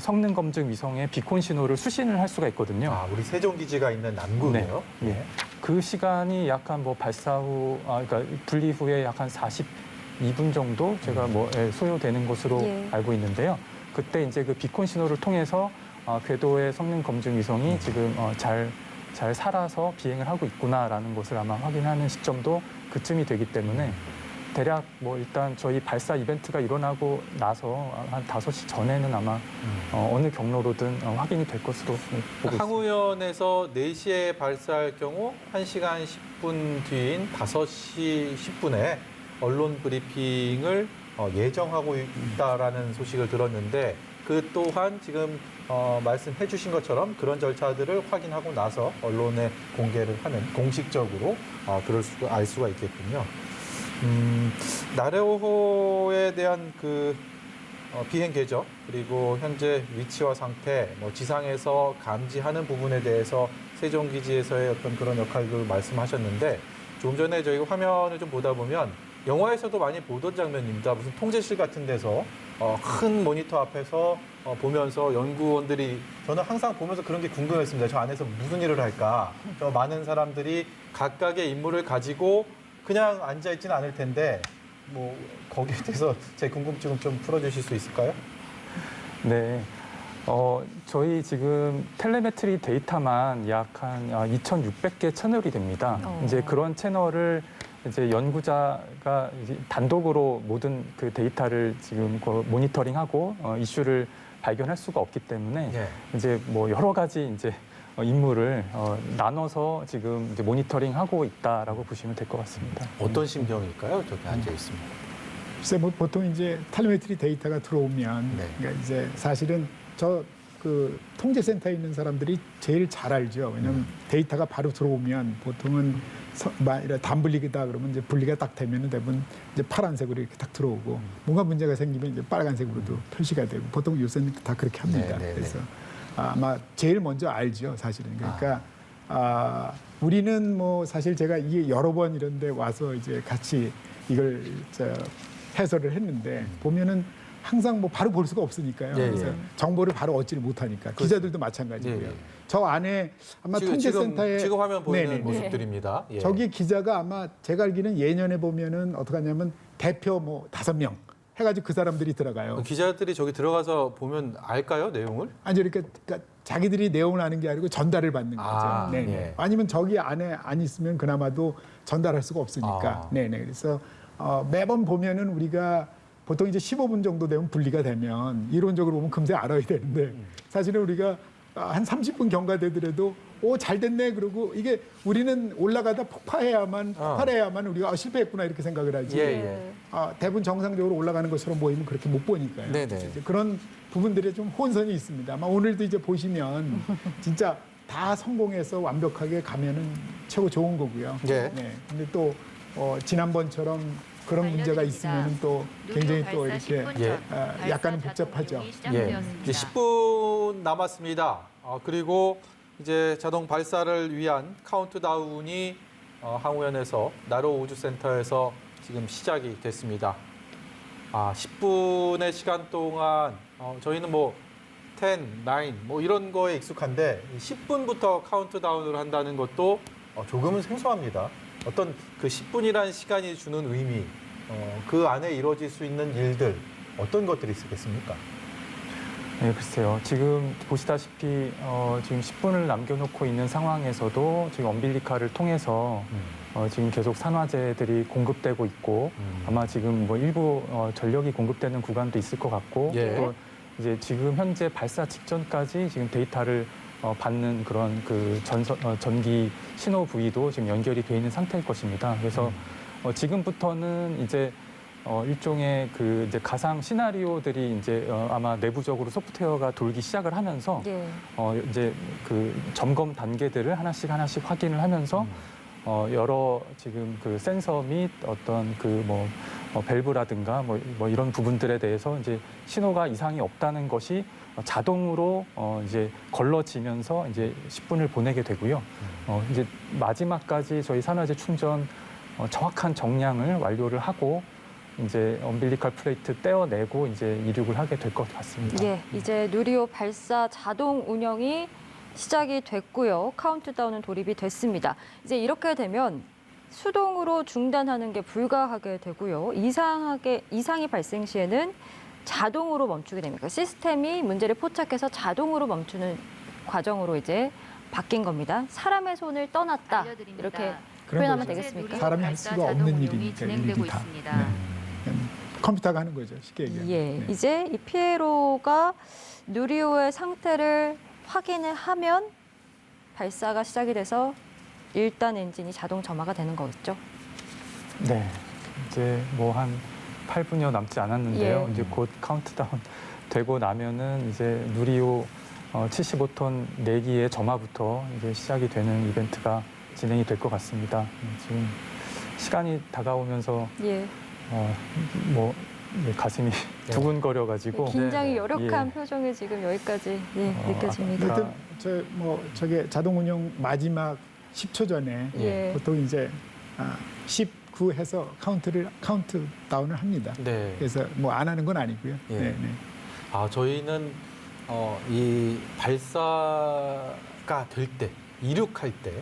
성능 검증 위성의 비콘 신호를 수신을 할 수가 있거든요. 우리 세종 기지가 있는 남극이요. 네. 예. 그 시간이 약간 발사 후, 그러니까 분리 후에 약 한 42분 정도 제가 소요되는 것으로 예. 알고 있는데요. 그때 이제 그 비콘 신호를 통해서 궤도의 성능 검증 위성이 지금 잘 살아서 비행을 하고 있구나라는 것을 아마 확인하는 시점도 그쯤이 되기 때문에 대략 일단 저희 발사 이벤트가 일어나고 나서 한 5시 전에는 아마 어느 경로로든 확인이 될 것으로 보고 있습니다. 항우연에서 4시에 발사할 경우 1시간 10분 뒤인 5시 10분에 언론 브리핑을 예정하고 있다라는 소식을 들었는데 그 또한 지금 말씀해 주신 것처럼 그런 절차들을 확인하고 나서 언론에 공개를 하는 공식적으로 알 수가 있겠군요. 나레오호에 대한 그 비행 궤적 그리고 현재 위치와 상태, 뭐 지상에서 감지하는 부분에 대해서 세종기지에서의 어떤 그런 역할을 말씀하셨는데 조금 전에 저희가 화면을 좀 보다 보면 영화에서도 많이 보던 장면입니다. 무슨 통제실 같은 데서 큰 모니터 앞에서 보면서 연구원들이 저는 항상 보면서 그런 게 궁금했습니다. 저 안에서 무슨 일을 할까? 저 많은 사람들이 각각의 임무를 가지고 그냥 앉아있지는 않을 텐데 뭐 거기에 대해서 제 궁금증을 좀 풀어주실 수 있을까요? 네. 저희 지금 텔레메트리 데이터만 약 한 2,600개 채널이 됩니다. 이제 그런 채널을 이제 연구자가 이제 단독으로 모든 그 데이터를 지금 모니터링하고 이슈를 발견할 수가 없기 때문에 예. 이제 뭐 여러 가지 이제 임무를 나눠서 지금 이제 모니터링하고 있다라고 보시면 될 것 같습니다. 어떤 심경일까요? 저기 앉아 있습니다. 글쎄 뭐 보통 이제 텔레메트리 데이터가 들어오면 네. 그러니까 이제 사실은 저 그 통제센터에 있는 사람들이 제일 잘 알죠. 왜냐하면 데이터가 바로 들어오면 보통은 단분리기다 그러면 이제 분리가 딱 되면은 대부분 이제 파란색으로 이렇게 딱 들어오고 뭔가 문제가 생기면 이제 빨간색으로도 표시가 되고 보통 요새는 다 그렇게 합니다. 네, 네, 그래서 아마 제일 먼저 알죠, 사실은. 그러니까 우리는 뭐 사실 제가 이게 여러 번 이런데 와서 이제 같이 이걸 해설을 했는데 보면은 항상 뭐 바로 볼 수가 없으니까요. 예, 그래서 예. 정보를 바로 얻지를 못하니까 기자들도 마찬가지고요. 예, 예. 저 안에 아마 통제센터에 지금 화면 보이는 네네네. 모습들입니다. 예. 저기 기자가 아마 제가 알기는 예년에 보면은 어떻게 하냐면 대표 뭐 5명 해가지고 그 사람들이 들어가요. 기자들이 저기 들어가서 보면 알까요, 내용을? 아니 그러니까 자기들이 내용을 아는 게 아니고 전달을 받는 거죠. 아, 네네. 예. 아니면 저기 안에 안 있으면 그나마도 전달할 수가 없으니까. 네네. 그래서 매번 보면은 우리가 보통 이제 15분 정도 되면 분리가 되면 이론적으로 보면 금세 알아야 되는데 사실은 우리가 한 30분 경과되더라도 잘 됐네 그러고 이게 우리는 올라가다 폭발해야만 우리가 실패했구나 이렇게 생각을 하지. 예. 대부분 정상적으로 올라가는 것처럼 보이면 그렇게 못 보니까요. 네네. 이제 그런 부분들에 좀 혼선이 있습니다. 아마 오늘도 이제 보시면 진짜 다 성공해서 완벽하게 가면은 최고 좋은 거고요. 예. 네. 근데 또 지난번처럼 그런 문제가 있으면 또 굉장히 또 이렇게 약간은 복잡하죠. 예. 이제 10분 남았습니다. 그리고 이제 자동 발사를 위한 카운트다운이 항우연에서 나로 우주센터에서 지금 시작이 됐습니다. 10분의 시간 동안 저희는 뭐 10, 9, 뭐 이런 거에 익숙한데 10분부터 카운트다운을 한다는 것도 조금은 생소합니다. 어떤 그 10분이라는 시간이 주는 의미, 그 안에 이루어질 수 있는 일들, 어떤 것들이 있겠습니까? 네, 글쎄요. 지금 보시다시피 지금 10분을 남겨놓고 있는 상황에서도 지금 엄빌리카를 통해서 지금 계속 산화제들이 공급되고 있고 아마 지금 뭐 일부 전력이 공급되는 구간도 있을 것 같고 예. 또 이제 지금 현재 발사 직전까지 지금 데이터를 받는 그런 그 전기 신호 부위도 지금 연결이 돼 있는 상태일 것입니다. 그래서 지금부터는 이제 일종의 그 이제 가상 시나리오들이 이제 아마 내부적으로 소프트웨어가 돌기 시작을 하면서 이제 그 점검 단계들을 하나씩 확인을 하면서 여러 지금 그 센서 및 어떤 그 뭐 밸브라든가 뭐 이런 부분들에 대해서 이제 신호가 이상이 없다는 것이 자동으로 이제 걸러지면서 이제 10분을 보내게 되고요. 이제 마지막까지 저희 산화제 충전 정확한 정량을 완료를 하고 이제 엄빌리컬 플레이트 떼어내고 이제 이륙을 하게 될 것 같습니다. 예, 이제 누리호 발사 자동 운영이 시작이 됐고요. 카운트다운은 돌입이 됐습니다. 이제 이렇게 되면 수동으로 중단하는 게 불가하게 되고요. 이상이 발생 시에는 자동으로 멈추게 됩니다. 시스템이 문제를 포착해서 자동으로 멈추는 과정으로 이제 바뀐 겁니다. 사람의 손을 떠났다. 이렇게 표현하면 되겠습니까? 사람이 할 수가 없는 일이니까 일이 다. 컴퓨터가 하는 거죠. 쉽게 얘기하면. 예, 이제 이 피에로가 누리호의 상태를 확인을 하면 발사가 시작이 돼서 1단 엔진이 자동 점화가 되는 거겠죠? 네, 이제 뭐 한 8분여 남지 않았는데요. 예. 이제 곧 카운트다운 되고 나면은 이제 누리호 75톤 내기의 점화부터 이제 시작이 되는 이벤트가 진행이 될 것 같습니다. 지금 시간이 다가오면서 예. 가슴이 두근거려가지고 긴장이 여력한 예. 표정이 지금 여기까지 느껴집니다. 하여튼 저게 자동 운영 마지막 10초 전에 예. 보통 이제 19 해서 카운트다운을 합니다. 네. 그래서 뭐 안 하는 건 아니고요. 예. 네, 네. 저희는 이 발사가 될 때, 이륙할 때,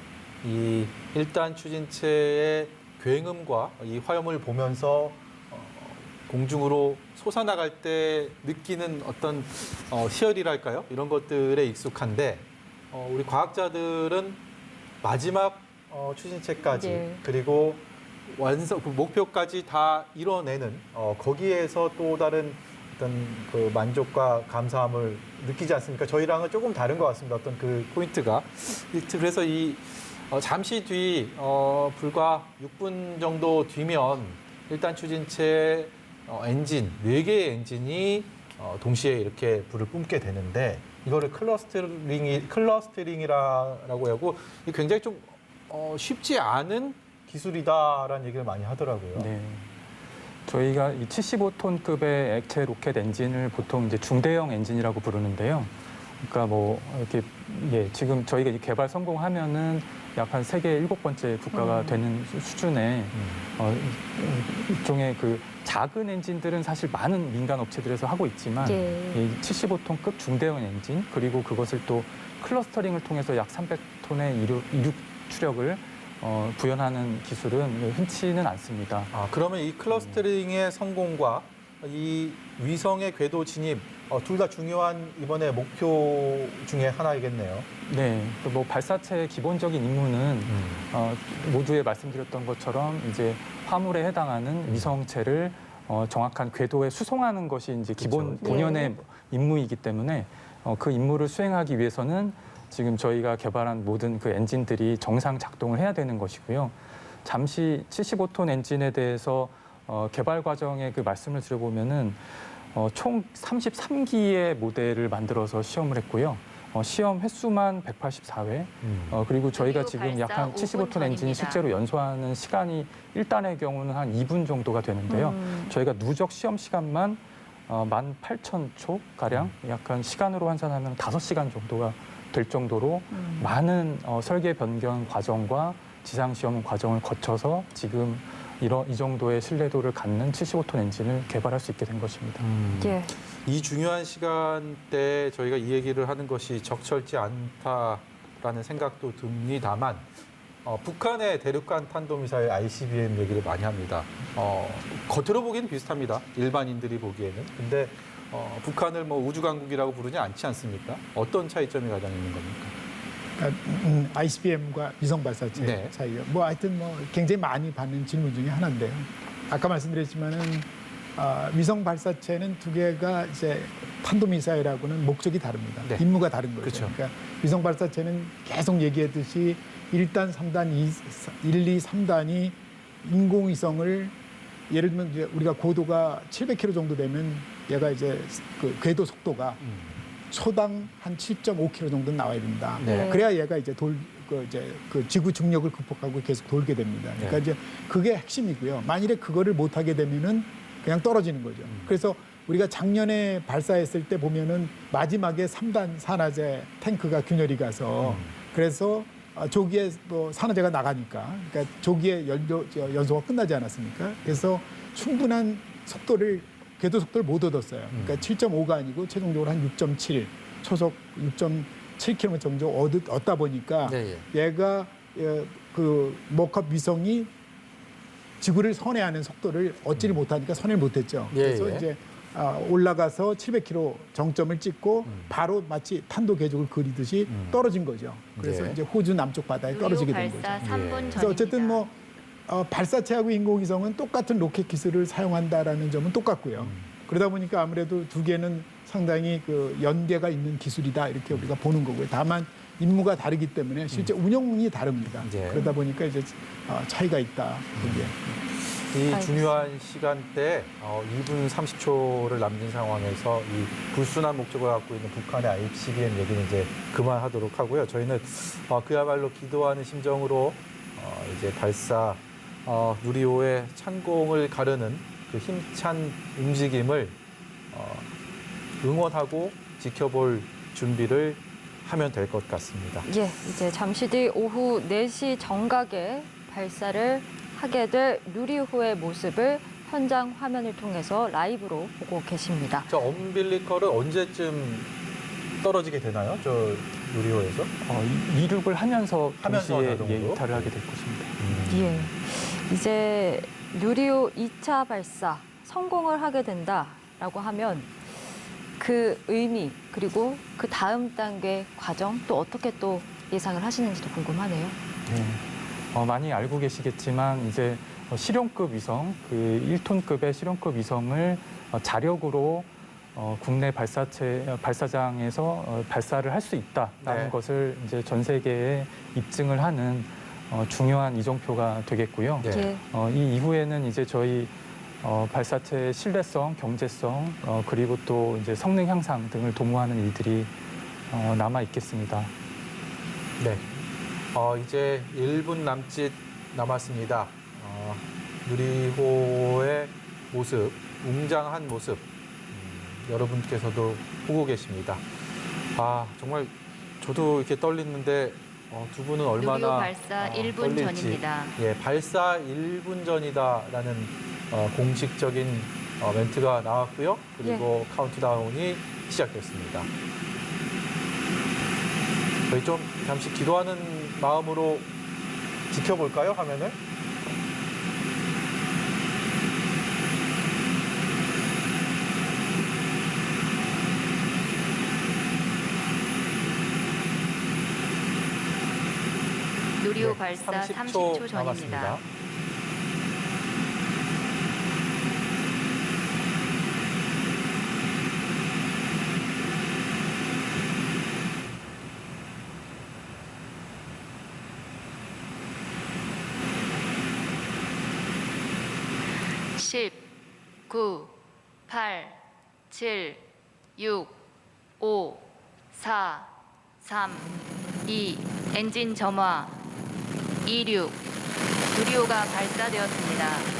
이 1단 추진체의 굉음과 이 화염을 보면서 공중으로 솟아나갈 때 느끼는 어떤 희열이랄까요? 이런 것들에 익숙한데 우리 과학자들은 마지막 추진체까지 네. 그리고 완성 그 목표까지 다 이뤄내는 거기에서 또 다른 어떤 그 만족과 감사함을 느끼지 않습니까? 저희랑은 조금 다른 것 같습니다. 어떤 그 포인트가. 그래서 이 잠시 뒤 불과 6분 정도 뒤면 일단 추진체 엔진 4개의 엔진이 동시에 이렇게 불을 뿜게 되는데 이거를 클러스터링이라고 하고 이게 굉장히 좀 쉽지 않은 기술이다라는 얘기를 많이 하더라고요. 네. 저희가 이 75톤급의 액체 로켓 엔진을 보통 이제 중대형 엔진이라고 부르는데요. 그러니까 뭐 이렇게 지금 저희가 개발 성공하면은 약 한 세계 7번째 국가가 되는 수준의 일종의 그 작은 엔진들은 사실 많은 민간 업체들에서 하고 있지만 예. 이 75톤급 중대형 엔진 그리고 그것을 또 클러스터링을 통해서 약 300톤의 이륙 추력을 구현하는 기술은 흔치는 않습니다. 그러면 이 클러스터링의 성공과 이 위성의 궤도 진입 둘 다 중요한 이번에 목표 중에 하나이겠네요. 네, 뭐 발사체의 기본적인 임무는 모두에 말씀드렸던 것처럼 이제 화물에 해당하는 위성체를 정확한 궤도에 수송하는 것이 이제 기본 그렇죠. 본연의 임무이기 때문에 그 임무를 수행하기 위해서는 지금 저희가 개발한 모든 그 엔진들이 정상 작동을 해야 되는 것이고요. 잠시 75톤 엔진에 대해서 개발 과정의 그 말씀을 드려보면은 총 33기의 모델을 만들어서 시험을 했고요. 시험 횟수만 184회. 그리고 저희가 지금 약 한 75톤 엔진이 실제로 연소하는 시간이 1단의 경우는 한 2분 정도가 되는데요. 저희가 누적 시험 시간만 18,000초 가량 약간 시간으로 환산하면 5시간 정도가 될 정도로 많은 설계 변경 과정과 지상 시험 과정을 거쳐서 지금 이 정도의 신뢰도를 갖는 75톤 엔진을 개발할 수 있게 된 것입니다. 예. 이 중요한 시간대에 저희가 이 얘기를 하는 것이 적절치 않다라는 생각도 듭니다만 북한의 대륙간 탄도미사일 ICBM 얘기를 많이 합니다. 겉으로 보기에는 비슷합니다. 일반인들이 보기에는. 근데 북한을 뭐 우주강국이라고 부르지 않지 않습니까? 어떤 차이점이 가장 있는 겁니까? ICBM과 위성 발사체 네. 차이요. 뭐 하여튼 뭐 굉장히 많이 받는 질문 중에 하나인데요. 아까 말씀드렸지만은 위성 발사체는 두 개가 이제 탄도미사일하고는 목적이 다릅니다. 네. 임무가 다른 거죠. 그렇죠. 그러니까 위성 발사체는 계속 얘기했듯이 1단, 3단, 1, 2, 3단이 인공위성을 예를 들면 이제 우리가 고도가 700km 정도 되면 얘가 이제 그 궤도 속도가 초당 한 7.5km 정도 나와야 된다. 네. 그래야 얘가 이제 그 지구 중력을 극복하고 계속 돌게 됩니다. 그러니까 네. 이제 그게 핵심이고요. 만일에 그거를 못하게 되면은 그냥 떨어지는 거죠. 그래서 우리가 작년에 발사했을 때 보면은 마지막에 3단 산화제 탱크가 균열이 가서 그래서 조기에 뭐 산화제가 나가니까 그러니까 조기에 연소가 끝나지 않았습니까? 그래서 충분한 속도를 궤도 속도를 못 얻었어요. 그러니까 7.5가 아니고 최종적으로 한 6.7, 초속 6.7km 정도 얻다 보니까 네, 얘가 그 머컵 위성이 지구를 선회하는 속도를 얻지를 못하니까 선회를 못했죠. 예, 그래서 예. 이제 올라가서 700km 정점을 찍고 바로 마치 탄도 궤적을 그리듯이 떨어진 거죠. 그래서 예. 이제 호주 남쪽 바다에 떨어지게 된 거죠. 발사 3분 전입니다. 그래서 어쨌든 뭐 발사체하고 인공위성은 똑같은 로켓 기술을 사용한다라는 점은 똑같고요. 그러다 보니까 아무래도 두 개는 상당히 그 연계가 있는 기술이다 이렇게 우리가 보는 거고요. 다만 임무가 다르기 때문에 실제 운영이 다릅니다. 예. 그러다 보니까 이제 차이가 있다. 그게. 이 알겠습니다. 중요한 시간대에 2분 30초를 남긴 상황에서 이 불순한 목적을 갖고 있는 북한의 ICBM 얘기는 이제 그만하도록 하고요. 저희는 그야말로 기도하는 심정으로 이제 발사 누리호의 창공을 가르는 그 힘찬 움직임을 응원하고 지켜볼 준비를 하면 될 것 같습니다. 예, 이제 잠시 뒤 오후 4시 정각에 발사를 하게 될 누리호의 모습을 현장 화면을 통해서 라이브로 보고 계십니다. 저 엄빌리컬은 언제쯤 떨어지게 되나요? 저 누리호에서? 이륙을 하면서 하면서 동시에 자동으로? 이탈을 하게 될 것입니다. 예, 이제 누리호 2차 발사 성공을 하게 된다라고 하면 그 의미 그리고 그 다음 단계 과정 또 어떻게 또 예상을 하시는지도 궁금하네요. 많이 알고 계시겠지만 이제 실용급 위성, 그 1톤급의 실용급 위성을 자력으로 국내 발사장에서 발사를 할 수 있다라는 네. 것을 이제 전 세계에 입증을 하는 중요한 이정표가 되겠고요. 네. 예, 이 이후에는 이제 저희 발사체의 신뢰성, 경제성, 그리고 또 이제 성능 향상 등을 도모하는 일들이 남아 있겠습니다. 네. 이제 1분 남짓 남았습니다. 누리호의 모습, 웅장한 모습, 여러분께서도 보고 계십니다. 정말 저도 이렇게 떨리는데 두 분은 얼마나 누리호 발사 1분 떨릴지. 전입니다. 예, 발사 1분 전이다라는 공식적인 멘트가 나왔고요. 그리고 카운트다운이 시작됐습니다. 저희 좀 잠시 기도하는 마음으로 지켜볼까요, 화면을? 누리호 네, 발사 30초 30초 전입니다. 남았습니다. 십, 9, 8, 7, 6, 5, 4, 3, 2, 엔진 점화, 26, 누리호가 발사되었습니다.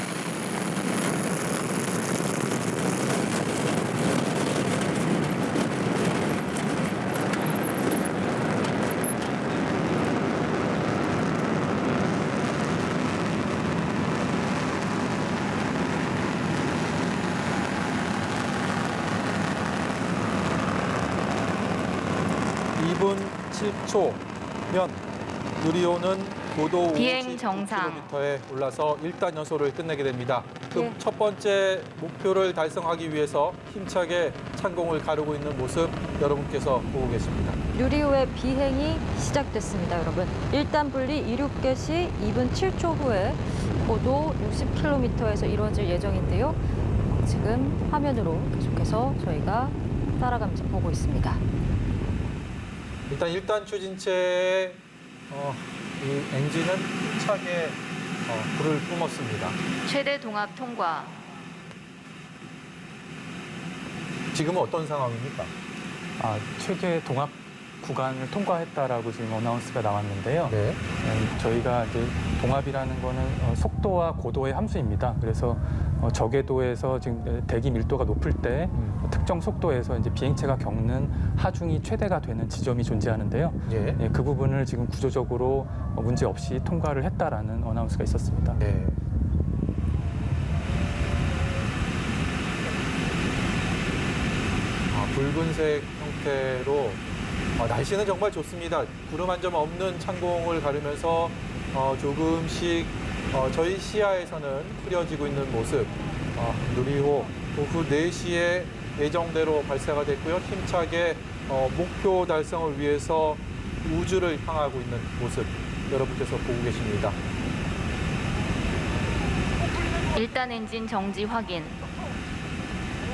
(2분 7초면) 누리호는 고도 비행 정상. 50km에 올라서 1단 연소를 끝내게 됩니다. 그 예. 첫 번째 목표를 달성하기 위해서 힘차게 창공을 가르고 있는 모습 여러분께서 보고 계십니다. 누리호의 비행이 시작됐습니다, 여러분. 1단 분리 이륙 개시 2분 7초 후에 고도 60km에서 이루어질 예정인데요. 지금 화면으로 계속해서 저희가 따라가면서 보고 있습니다. 일단 1단 추진체의 이 엔진은 힘차게 불을 뿜었습니다. 최대 동압 통과. 지금은 어떤 상황입니까? 최대 동압 구간을 통과했다라고 지금 어나운스가 나왔는데요. 네. 저희가 이제 동압이라는 거는 속도와 고도의 함수입니다. 그래서 저궤도에서 지금 대기 밀도가 높을 때 특정 속도에서 이제 비행체가 겪는 하중이 최대가 되는 지점이 존재하는데요. 예. 그 부분을 지금 구조적으로 문제 없이 통과를 했다라는 어나운스가 있었습니다. 네. 붉은색 형태로 날씨는 정말 좋습니다. 구름 한 점 없는 창공을 가르면서 조금씩 저희 시야에서는 흐려지고 있는 모습. 누리호 오후 4시에 예정대로 발사가 됐고요. 힘차게 목표 달성을 위해서 우주를 향하고 있는 모습 여러분께서 보고 계십니다. 1단 엔진 정지 확인.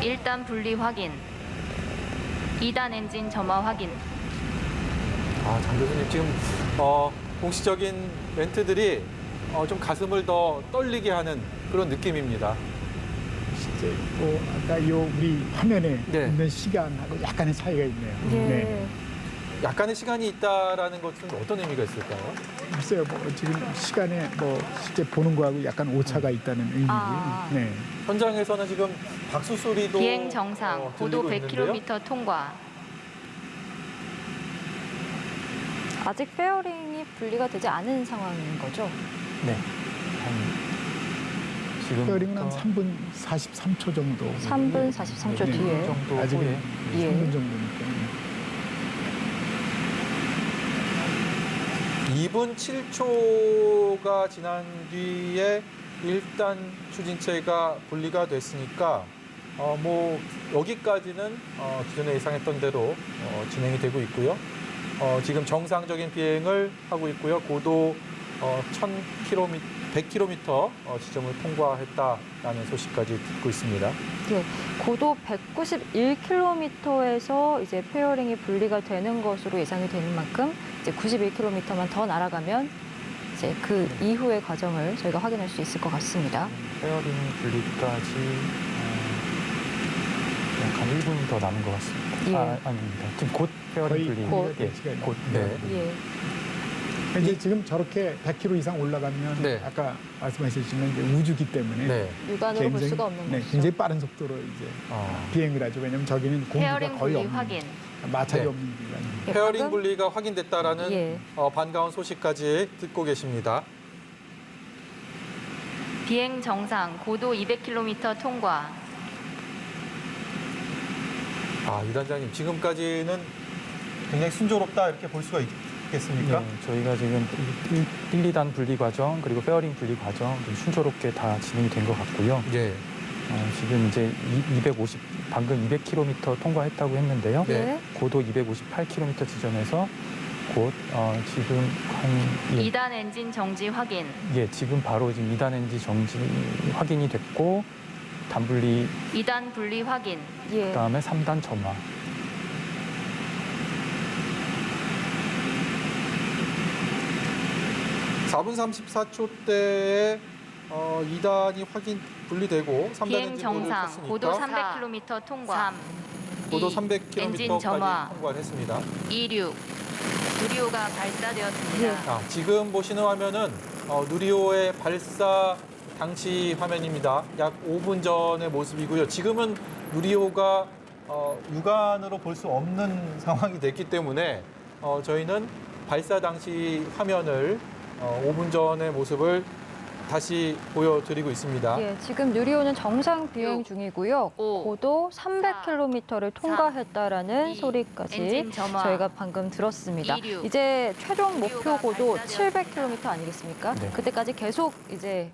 1단 분리 확인. 2단 엔진 점화 확인. 장 교수님 지금 공식적인 멘트들이 좀 가슴을 더 떨리게 하는 그런 느낌입니다. 실제 아까 요 우리 화면에 네. 있는 시간하고 약간의 차이가 있네요. 예. 약간의 시간이 있다라는 것은 어떤 의미가 있을까요? 글쎄요, 지금 시간에 실제 보는 거하고 약간 오차가 있다는 의미고요. 아. 네. 현장에서는 지금 박수 소리도 비행 정상, 고도 들리고 있는데요. 100km 통과. 아직 페어링이 분리가 되지 않은 상황인 거죠? 네. 지금 페어링은 한 3분 43초 정도. 3분 43초 네. 뒤에. 정도 아직은 후에 예. 3분 정도니까. 2분 7초가 지난 뒤에 일단 추진체가 분리가 됐으니까 여기까지는 기존에 예상했던 대로 진행이 되고 있고요. 지금 정상적인 비행을 하고 있고요. 고도 100km 지점을 통과했다라는 소식까지 듣고 있습니다. 예, 고도 191km에서 이제 페어링이 분리가 되는 것으로 예상이 되는 만큼 이제 91km만 더 날아가면 이제 그 이후의 과정을 저희가 확인할 수 있을 것 같습니다. 페어링 분리까지 약 한 1분이 더 남은 것 같습니다. 예. 아닙니다. 지금 곧 페어링 거의 분리. 곧. 예, 곧. 네. 예, 이제 지금 저렇게 100km 이상 올라가면 네. 아까 말씀하셨지만 이제 우주기 때문에 네. 육안으로 볼 수가 없는 네, 거죠. 굉장히 빠른 속도로 이제 비행을 하죠. 왜냐하면 저기는 공기가 페어링 거의 분리 없는 확인. 마찰이 네. 없는 기관이에요. 예, 페어링 방금- 분리가 확인됐다라는 예. 반가운 소식까지 듣고 계십니다. 비행 정상, 고도 200km 통과. 이 단장님 지금까지는 굉장히 순조롭다 이렇게 볼 수가 있겠습니까? 네, 저희가 지금 1, 2단 분리 과정 그리고 페어링 분리 과정 순조롭게 다 진행이 된 것 같고요. 예. 지금 이제 250 방금 200km 통과했다고 했는데요. 네. 고도 258km 지점에서 곧 지금 한 2단 엔진 정지 확인. 지금 바로 지금 2단 엔진 정지 확인이 됐고 단분리 2단 분리 확인. 예. 그다음에 3단 점화. 사 4분 34초 때에 2단이 확인 분리되고 3단 비행 엔진 모드를 정상, 탔으니까 고도 300km 통과. 3, 고도 엔진 점화. 300km까지 통과를 했습니다. 26. 누리호가 발사되었습니다. 지금 보시는 화면은 누리호의 발사 당시 화면입니다. 약 5분 전의 모습이고요. 지금은 누리호가 육안으로 볼 수 없는 상황이 됐기 때문에 저희는 발사 당시 화면을 5분 전의 모습을 다시 보여드리고 있습니다. 예, 지금 누리호는 정상 비행 6, 중이고요. 5, 고도 300km를 통과했다라는 2, 소리까지 엔진 점화. 저희가 방금 들었습니다. 26, 이제 최종 목표 누리호가 고도 발사되었습니다. 700km 아니겠습니까? 네. 그때까지 계속 이제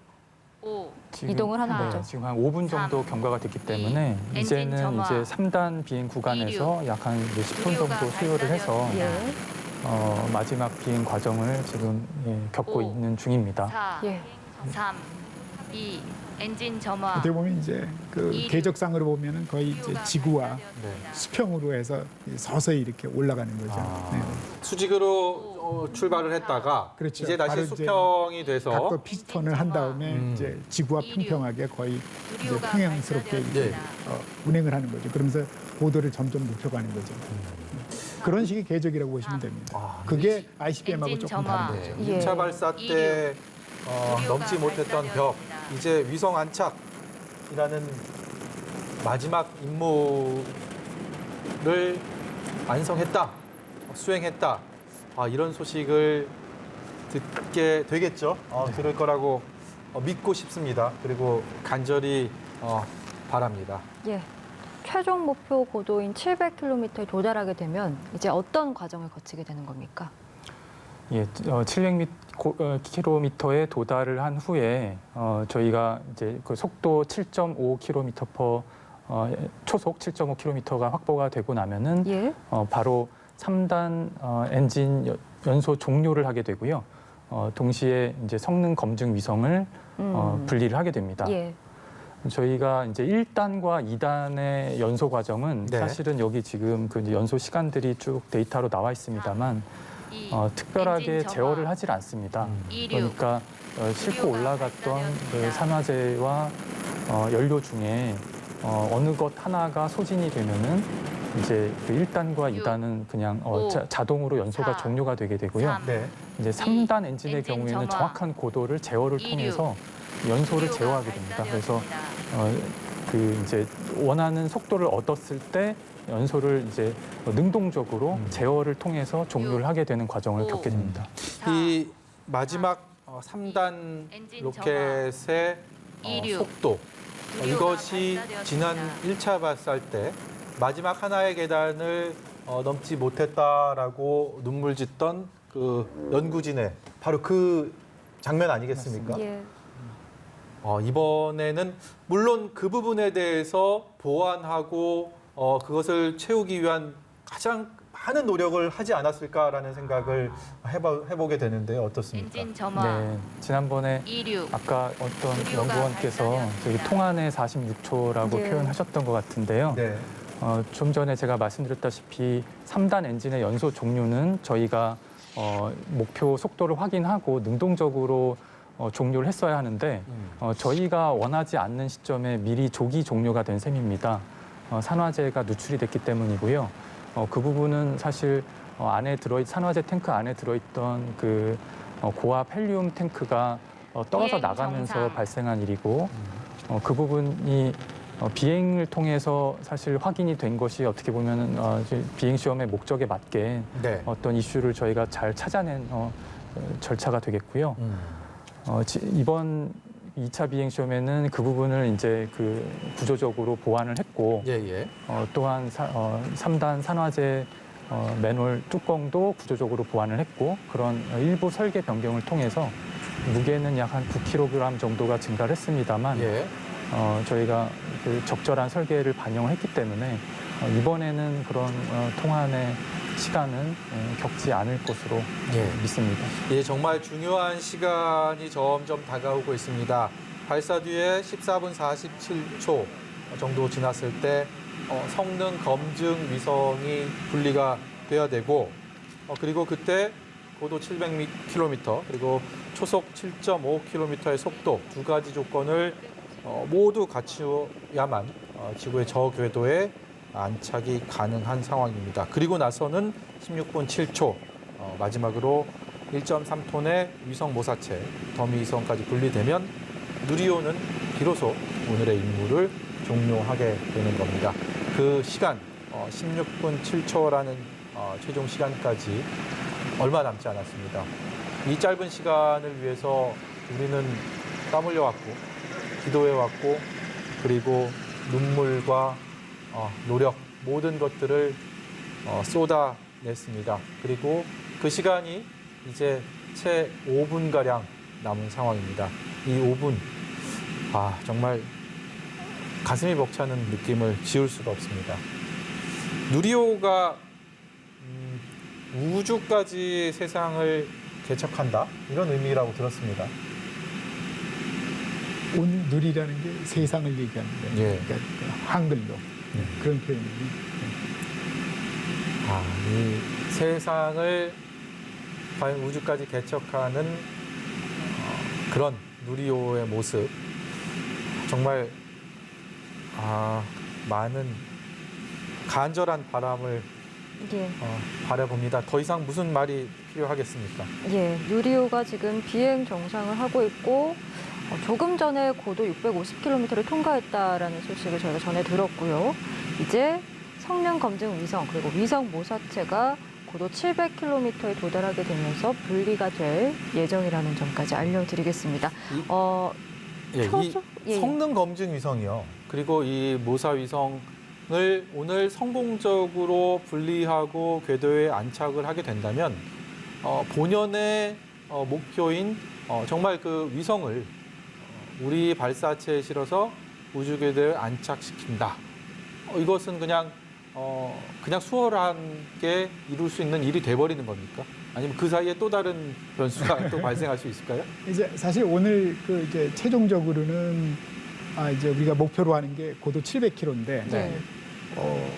5, 이동을 하는 사, 거죠. 지금 한 5분 정도 3, 경과가 됐기 때문에 엔진 이제는 점화. 이제 3단 비행 구간에서 약 한 10분 정도 누리호가 소요를 해서 발사되었습니다. 예. 마지막 비행 과정을 지금 겪고 5, 있는 중입니다. 4, 예. 3, 2, 엔진 점화. 어떻게 보면 이제 그 이, 궤적상으로 보면은 거의 이제 누리호가 지구와 발사되었습니다. 수평으로 해서 서서히 이렇게 올라가는 거죠. 네. 수직으로 출발을 했다가 그렇죠. 이제 다시 바로 이제 수평이 돼서 각도 피스톤을 한 다음에 음. 이제 지구와 이륙. 평평하게 거의 이제 누리호가 평행스럽게 이제 발사되었습니다. 운행을 하는 거죠. 그러면서 고도를 점점 높여가는 거죠. 그런 식의 궤적이라고 보시면 됩니다. 그게 ICBM하고 엔진 조금 점화. 다른 거죠. 예. 1차 발사 때 넘지 못했던 벽, 이제 위성 안착이라는 마지막 임무를 완성했다, 수행했다. 이런 소식을 듣게 되겠죠. 들을 거라고 믿고 싶습니다. 그리고 간절히 바랍니다. 예. 최종 목표 고도인 700km에 도달하게 되면 이제 어떤 과정을 거치게 되는 겁니까? 700km에 도달을 한 후에 저희가 이제 그 속도 7.5km 초속 7.5km가 확보가 되고 나면은 예. 바로 3단 엔진 연소 종료를 하게 되고요. 동시에 이제 성능 검증 위성을 분리를 하게 됩니다. 예. 저희가 이제 1단과 2단의 연소 과정은 네. 사실은 여기 지금 그 이제 연소 시간들이 쭉 데이터로 나와 있습니다만 특별하게 엔진 제어를 점화. 하질 않습니다. 26. 그러니까 싣고 유류가 올라갔던 그 발사되었습니다. 산화제와 연료 중에 어느 것 하나가 소진이 되면은 이제 그 1단과 2단은 그냥 오, 자동으로 연소가 4, 종료가 되게 되고요. 3, 네. 이제 3단 엔진의 엔진 경우에는 점화. 정확한 고도를 제어를 26. 통해서 연소를 유류가 제어하게 됩니다. 그래서 발사되었습니다. 그 이제 원하는 속도를 얻었을 때 연소를 이제 능동적으로 제어를 통해서 종료를 하게 되는 과정을 오. 겪게 됩니다. 이 마지막 3단 엔진 로켓의 26. 속도 유류가 이것이 지난 발사되었습니다. 1차 발사할 때 마지막 하나의 계단을 넘지 못했다라고 눈물 짓던 그 연구진의 바로 그 장면 아니겠습니까? 예. 이번에는 물론 그 부분에 대해서 보완하고 그것을 채우기 위한 가장 많은 노력을 하지 않았을까라는 생각을 해보게 되는데요. 어떻습니까? 엔진 점화. 네, 지난번에 26. 아까 어떤 유류가 연구원께서 저기 발사되었습니다. 통안의 46초라고 예. 표현하셨던 것 같은데요. 네. 좀 전에 제가 말씀드렸다시피 3단 엔진의 연소 종료는 저희가 목표 속도를 확인하고 능동적으로 종료를 했어야 하는데 저희가 원하지 않는 시점에 미리 조기 종료가 된 셈입니다. 산화제가 누출이 됐기 때문이고요. 그 부분은 사실 산화제 탱크 안에 들어있던 그 고압 헬륨 탱크가 떨어져 비행 나가면서 정상. 발생한 일이고 그 부분이 비행을 통해서 사실 확인이 된 것이 어떻게 보면은 비행 시험의 목적에 맞게 네. 어떤 이슈를 저희가 잘 찾아낸 절차가 되겠고요. 이번 2차 비행 시험에는 그 부분을 이제 그 구조적으로 보완을 했고 예, 예. 또한 3단 산화제 맨홀 뚜껑도 구조적으로 보완을 했고 그런 일부 설계 변경을 통해서 무게는 약 한 9kg 정도가 증가를 했습니다만 예. 저희가 그 적절한 설계를 반영을 했기 때문에 이번에는 그런 통환의 시간은 겪지 않을 것으로 예. 믿습니다. 예, 정말 중요한 시간이 점점 다가오고 있습니다. 발사 뒤에 14분 47초 정도 지났을 때 성능 검증 위성이 분리가 돼야 되고 그리고 그때 고도 700km 그리고 초속 7.5km의 속도 두 가지 조건을 모두 갖추어야만 지구의 저궤도에 안착이 가능한 상황입니다. 그리고 나서는 16분 7초 마지막으로 1.3톤의 위성 모사체 더미 위성까지 분리되면 누리호는 비로소 오늘의 임무를 종료하게 되는 겁니다. 그 시간 16분 7초라는 최종 시간까지 얼마 남지 않았습니다. 이 짧은 시간을 위해서 우리는 땀 흘려왔고 기도해왔고 그리고 눈물과 노력 모든 것들을 쏟아냈습니다. 그리고 그 시간이 이제 채 5분가량 남은 상황입니다. 이 5분 정말 가슴이 벅차는 느낌을 지울 수가 없습니다. 누리호가 우주까지 세상을 개척한다 이런 의미라고 들었습니다. 온 누리라는 게 세상을 얘기하는 거예요. 예. 그러니까 한글로 그런 표현이. 이 세상을 과연 우주까지 개척하는 그런 누리호의 모습 정말 많은 간절한 바람을 예. 바라봅니다. 더 이상 무슨 말이 필요하겠습니까? 예, 누리호가 지금 비행 정상을 하고 있고 조금 전에 고도 650km를 통과했다라는 소식을 저희가 전해 들었고요. 이제 성능 검증 위성 그리고 위성 모사체가 고도 700km에 도달하게 되면서 분리가 될 예정이라는 점까지 알려드리겠습니다. 이 예. 성능 검증 위성이요. 그리고 이 모사 위성을 오늘 성공적으로 분리하고 궤도에 안착을 하게 된다면 본연의 목표인 정말 그 위성을 우리 발사체에 실어서 우주 궤도에 안착시킨다. 이것은 그냥 수월하게 이룰 수 있는 일이 돼버리는 겁니까? 아니면 그 사이에 또 다른 변수가 또 발생할 수 있을까요? 이제 사실 오늘 이제 최종적으로는 이제 우리가 목표로 하는 게 고도 700km인데 네.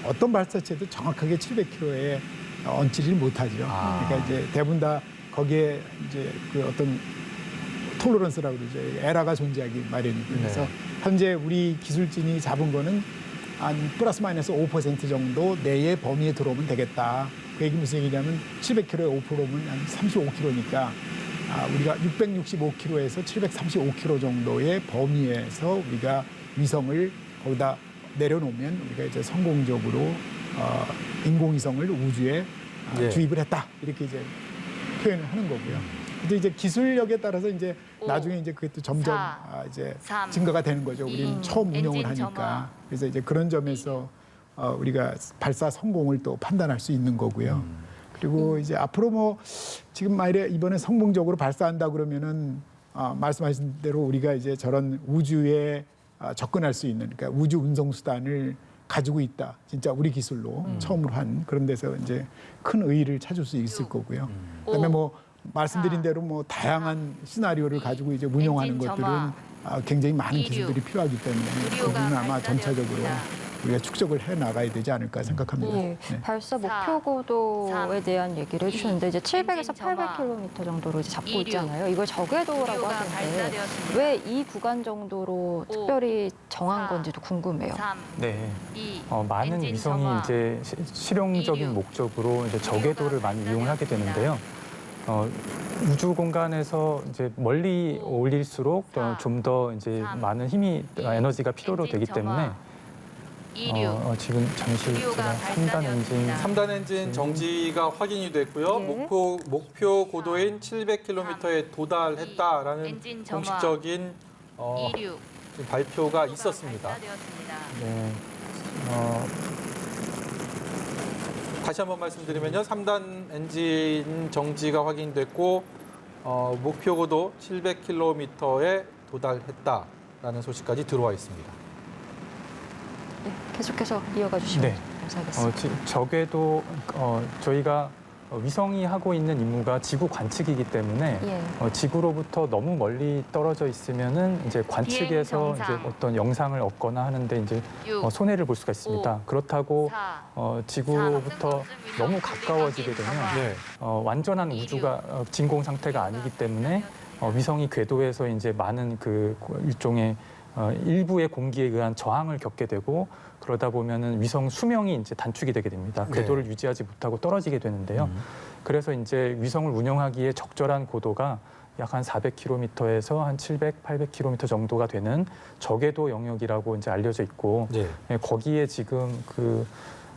어떤 발사체도 정확하게 700km에 얹지를 못하죠. 아. 그러니까 이제 대부분 다 거기에 이제 그 어떤 톨러런스라고 그러죠. 에러가 존재하기 마련이고 그래서 네. 현재 우리 기술진이 잡은 거는 한 플러스 마이너스 5% 정도 내의 범위에 들어오면 되겠다. 그 얘기 무슨 얘기냐면 700km에 5%면 한 35km니까 우리가 665km에서 735km 정도의 범위에서 우리가 위성을 거기다 내려놓으면 우리가 이제 성공적으로 인공위성을 우주에 예. 주입을 했다. 이렇게 이제 표현을 하는 거고요. 근데 이제 기술력에 따라서 이제 오, 나중에 이제 그게 또 점점 4, 이제 3, 증가가 되는 거죠. 우리는 처음 운영을 엔진 하니까. 점화. 그래서 이제 그런 점에서 우리가 발사 성공을 또 판단할 수 있는 거고요. 그리고 이제 앞으로 뭐 지금 말에 이번에 성공적으로 발사한다 그러면은 말씀하신 대로 우리가 이제 저런 우주에 접근할 수 있는 그러니까 우주 운송 수단을 가지고 있다. 진짜 우리 기술로 처음으로 한 그런 데서 이제 큰 의의를 찾을 수 있을 거고요. 그다음에 뭐 말씀드린 대로 뭐 다양한 시나리오를 가지고 이제 운영하는 엔진 것들은 점화. 굉장히 많은 이류. 기술들이 필요하기 때문에 그 유료가 부분은 아마 전체적으로 발사되었습니다. 우리가 축적을 해 나가야 되지 않을까 생각합니다. 예, 네. 발사 목표 4, 고도에 3, 대한 얘기를 해주셨는데 이제 700에서 엔진 점화. 800km 정도로 이제 잡고 2류. 있잖아요. 이걸 저궤도라고 유료가 하던데 발사되었습니다. 왜 이 구간 정도로 특별히 정한 4, 건지도 궁금해요. 3, 네. 2, 많은 엔진 위성이 점화. 이제 실용적인 이류. 목적으로 이제 저궤도를 많이 이용을 하게 되는데요. 우주 공간에서 이제 멀리 올릴수록 좀 더 이제 3, 많은 힘이 에너지가 필요로 엔진 되기 때문에 점화. 2류. 지금 잠시 유료가 제가 3단 엔진 발사되었습니다. 3단 엔진 정지가 확인이 됐고요. 네. 목표 고도인 700km에 도달했다라는 엔진 점화. 공식적인 2류. 발표가 있었습니다. 발사되었습니다. 네. 다시 한번 말씀드리면요. 3단 엔진 정지가 확인됐고 목표 고도 700km에 도달했다라는 소식까지 들어와 있습니다. 네, 계속해서 이어가 주시면 네. 감사하겠습니다. 저궤도 저희가 위성이 하고 있는 임무가 지구 관측이기 때문에 예. 지구로부터 너무 멀리 떨어져 있으면은 이제 관측에서 비행 이제 정상. 어떤 영상을 얻거나 하는데 이제 6, 손해를 볼 수가 있습니다. 그렇다고 4, 지구로부터 너무 가까워지게 되면 네. 완전한 우주가 진공 상태가 아니기 때문에 위성이 궤도에서 이제 많은 그 일종의 일부의 공기에 의한 저항을 겪게 되고 그러다 보면은 위성 수명이 이제 단축이 되게 됩니다. 네. 궤도를 유지하지 못하고 떨어지게 되는데요. 그래서 이제 위성을 운영하기에 적절한 고도가 약 한 400km에서 한 700, 800km 정도가 되는 저궤도 영역이라고 이제 알려져 있고 네. 거기에 지금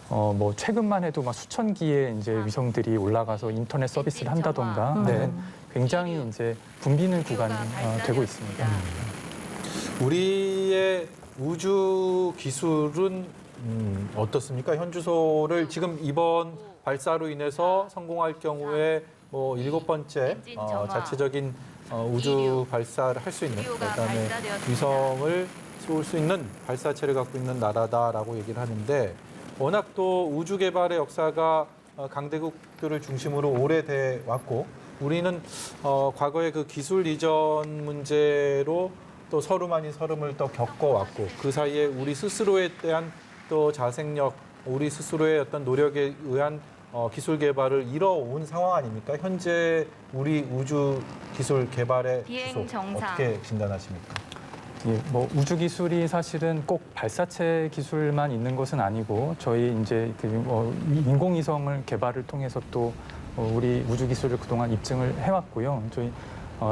뭐 최근만 해도 막 수천 기의 이제 위성들이 올라가서 인터넷 서비스를 한다던가 네. 하는 굉장히 이제 붐비는 구간이 되고 있습니다. 우리의 우주 기술은 어떻습니까? 현주소를 지금 이번 발사로 인해서 성공할 경우에 뭐 7번째 엔진 점화. 자체적인 우주 발사를 할 수 있는 이류가 그다음에 발사되었습니다. 위성을 쏠 수 있는 발사체를 갖고 있는 나라다라고 얘기를 하는데 워낙 또 우주 개발의 역사가 강대국들을 중심으로 오래돼 왔고 우리는 과거에 그 기술 이전 문제로 또 서름 아닌 서름을 또 겪어왔고 그 사이에 우리 스스로에 대한 또 자생력, 우리 스스로의 어떤 노력에 의한 기술 개발을 이뤄온 상황 아닙니까? 현재 우리 우주 기술 개발의 비행 주소 정상. 어떻게 진단하십니까? 예, 뭐 우주 기술이 사실은 꼭 발사체 기술만 있는 것은 아니고 저희 이제 인공위성을 개발을 통해서 또 우리 우주 기술을 그동안 입증을 해왔고요. 저희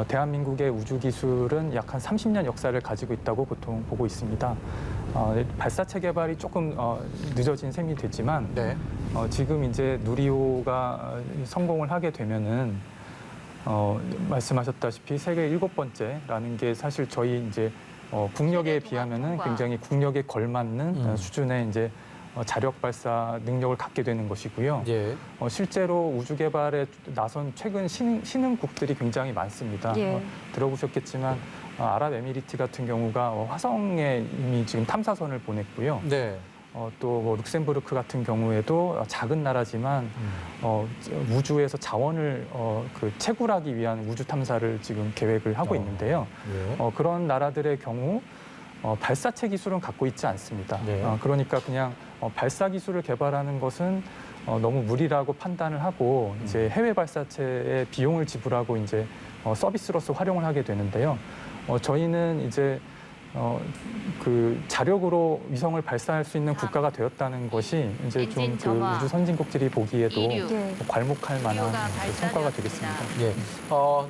대한민국의 우주 기술은 약 한 30년 역사를 가지고 있다고 보통 보고 있습니다. 발사체 개발이 조금 늦어진 셈이 됐지만 네. 지금 이제 누리호가 성공을 하게 되면은 말씀하셨다시피 세계 7번째라는 게 사실 저희 이제 국력에 비하면은 굉장히 국력에 걸맞는 수준의 이제 자력 발사 능력을 갖게 되는 것이고요. 예. 실제로 우주 개발에 나선 최근 신흥국들이 굉장히 많습니다. 예. 들어보셨겠지만 아랍에미리트 같은 경우가 화성에 이미 지금 탐사선을 보냈고요. 네. 또 뭐 룩셈부르크 같은 경우에도 작은 나라지만 우주에서 자원을 채굴하기 위한 우주 탐사를 지금 계획을 하고 있는데요. 예. 그런 나라들의 경우 발사체 기술은 갖고 있지 않습니다. 네. 그러니까 그냥 발사 기술을 개발하는 것은 너무 무리라고 판단을 하고 이제 해외 발사체의 비용을 지불하고 이제 서비스로서 활용을 하게 되는데요. 저희는 이제 그 자력으로 위성을 발사할 수 있는 국가가 되었다는 것이 이제 좀 엔진 그 점화. 우주 선진국들이 보기에도 이륙. 예. 괄목할 만한 누리호가 그 성과가 발사되었습니다. 되겠습니다. 예.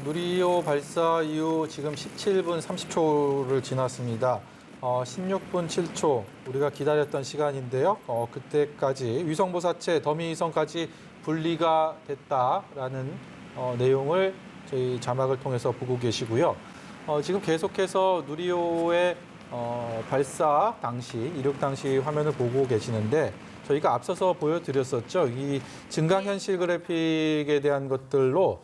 누리호 발사 이후 지금 17분 30초를 지났습니다. 16분 7초 우리가 기다렸던 시간인데요. 그때까지 위성보사체 더미위성까지 분리가 됐다라는 내용을 저희 자막을 통해서 보고 계시고요. 지금 계속해서 누리호의 발사 당시, 이륙 당시 화면을 보고 계시는데 저희가 앞서서 보여드렸었죠. 이 증강현실 그래픽에 대한 것들로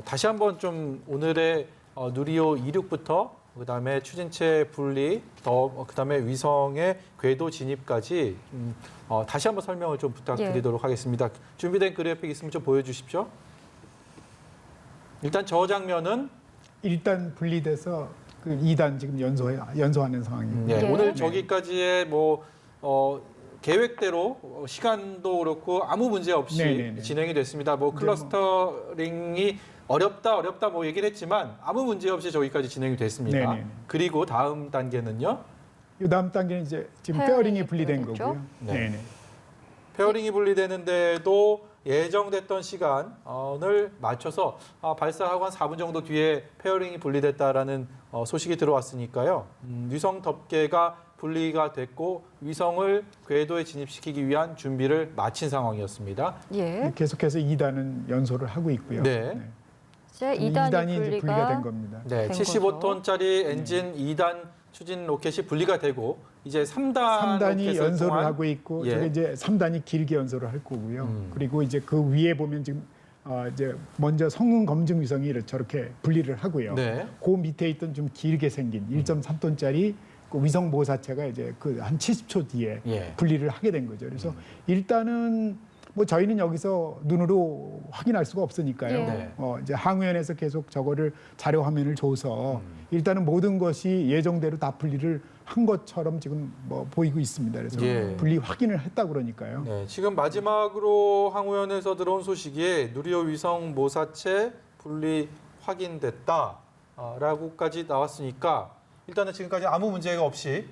다시 한번 좀 오늘의 누리호 이륙부터 그다음에 추진체 분리, 그다음에 위성의 궤도 진입까지 다시 한번 설명을 좀 부탁드리도록 하겠습니다. 준비된 그래픽 있으면 좀 보여주십시오. 일단 저 장면은 일단 분리돼서 그 2단 지금 연소하는 상황입니다. 네. 오늘 저기까지의 계획대로 시간도 그렇고 아무 문제 없이 네네네. 진행이 됐습니다. 클러스터링이 어렵다 얘기를 했지만 아무 문제 없이 저기까지 진행이 됐습니다. 네네네. 그리고 다음 단계는요. 이 다음 단계는 이제 지금 페어링이 페어링이 분리된 분리됐죠? 거고요. 네. 네네. 페어링이 분리되는데도 예정됐던 시간을 맞춰서 발사하고 한 4분 정도 뒤에 페어링이 분리됐다라는 소식이 들어왔으니까요. 위성 덮개가 분리가 됐고 위성을 궤도에 진입시키기 위한 준비를 마친 상황이었습니다. 예. 계속해서 2단은 연소를 하고 있고요. 네. 이제 2단이 2단이 이제 분리가 분리가 된 겁니다. 네, 된 75톤짜리 엔진 2단 추진 로켓이 분리가 되고 이제 3단 3단이 로켓을 연소를 통한 하고 있고 예. 저게 이제 3단이 길게 연소를 할 거고요. 그리고 이제 그 위에 보면 지금 이제 먼저 성능 검증 위성이 저렇게 분리를 하고요. 네. 그 밑에 있던 좀 길게 생긴 1.3톤짜리 그 위성 보호사체가 이제 그 한 70초 뒤에 예. 분리를 하게 된 거죠. 그래서 일단은 뭐 저희는 여기서 눈으로 확인할 수가 없으니까요. 예. 네. 이제 항우연에서 계속 저거를 자료 화면을 줘서 일단은 모든 것이 예정대로 다 분리를 한 것처럼 지금 뭐 보이고 있습니다. 그래서 예. 분리 확인을 했다 그러니까요. 네, 지금 마지막으로 항우연에서 들어온 소식이 누리호 위성 모사체 분리 확인됐다라고까지 나왔으니까 일단은 지금까지 아무 문제가 없이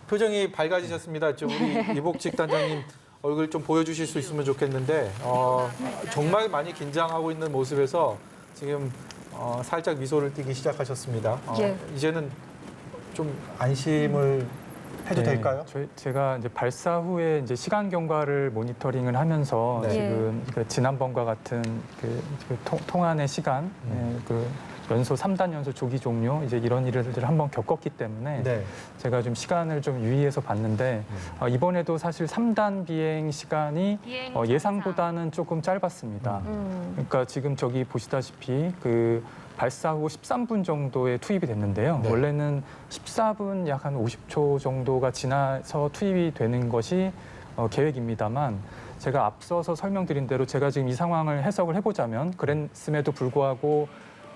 표정이 밝아지셨습니다. 좀 우리 이복직 단장님 얼굴 좀 보여주실 수 있으면 좋겠는데 정말 많이 긴장하고 있는 모습에서 지금 살짝 미소를 띠기 시작하셨습니다. 예. 이제는 좀 안심을 해도 네, 될까요? 제가 이제 발사 후에 이제 시간 경과를 모니터링을 하면서 네. 지금 그 지난번과 같은 그 통안의 시간, 그 연소 3단 연소 조기 종료 이제 이런 일들을 한번 겪었기 때문에 네. 제가 좀 시간을 좀 유의해서 봤는데 이번에도 사실 3단 비행 시간이 비행 예상보다는 조금 짧았습니다. 그러니까 지금 저기 보시다시피 그 발사 후 13분 정도에 투입이 됐는데요. 네. 원래는 14분 약 한 50초 정도가 지나서 투입이 되는 것이 계획입니다만 제가 앞서서 설명드린 대로 제가 지금 이 상황을 해석을 해보자면 그랬음에도 불구하고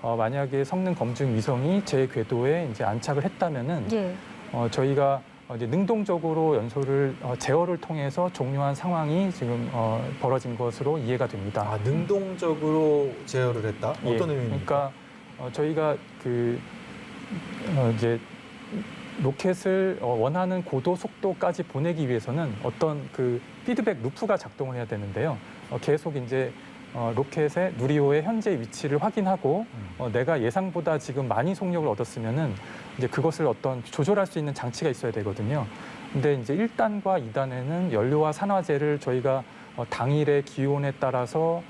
만약에 성능 검증 위성이 제 궤도에 이제 안착을 했다면은 예. 저희가 이제 능동적으로 연소를 제어를 통해서 종료한 상황이 지금 벌어진 것으로 이해가 됩니다. 능동적으로 제어를 했다? 어떤 예, 의미입니까? 그러니까 저희가 그 이제 로켓을 원하는 고도 속도까지 보내기 위해서는 어떤 그 피드백 루프가 작동을 해야 되는데요. 계속 이제 로켓의 누리호의 현재 위치를 확인하고 내가 예상보다 지금 많이 속력을 얻었으면은 이제 그것을 어떤 조절할 수 있는 장치가 있어야 되거든요. 근데 이제 1단과 2단에는 연료와 산화제를 저희가 당일의 기온에 따라서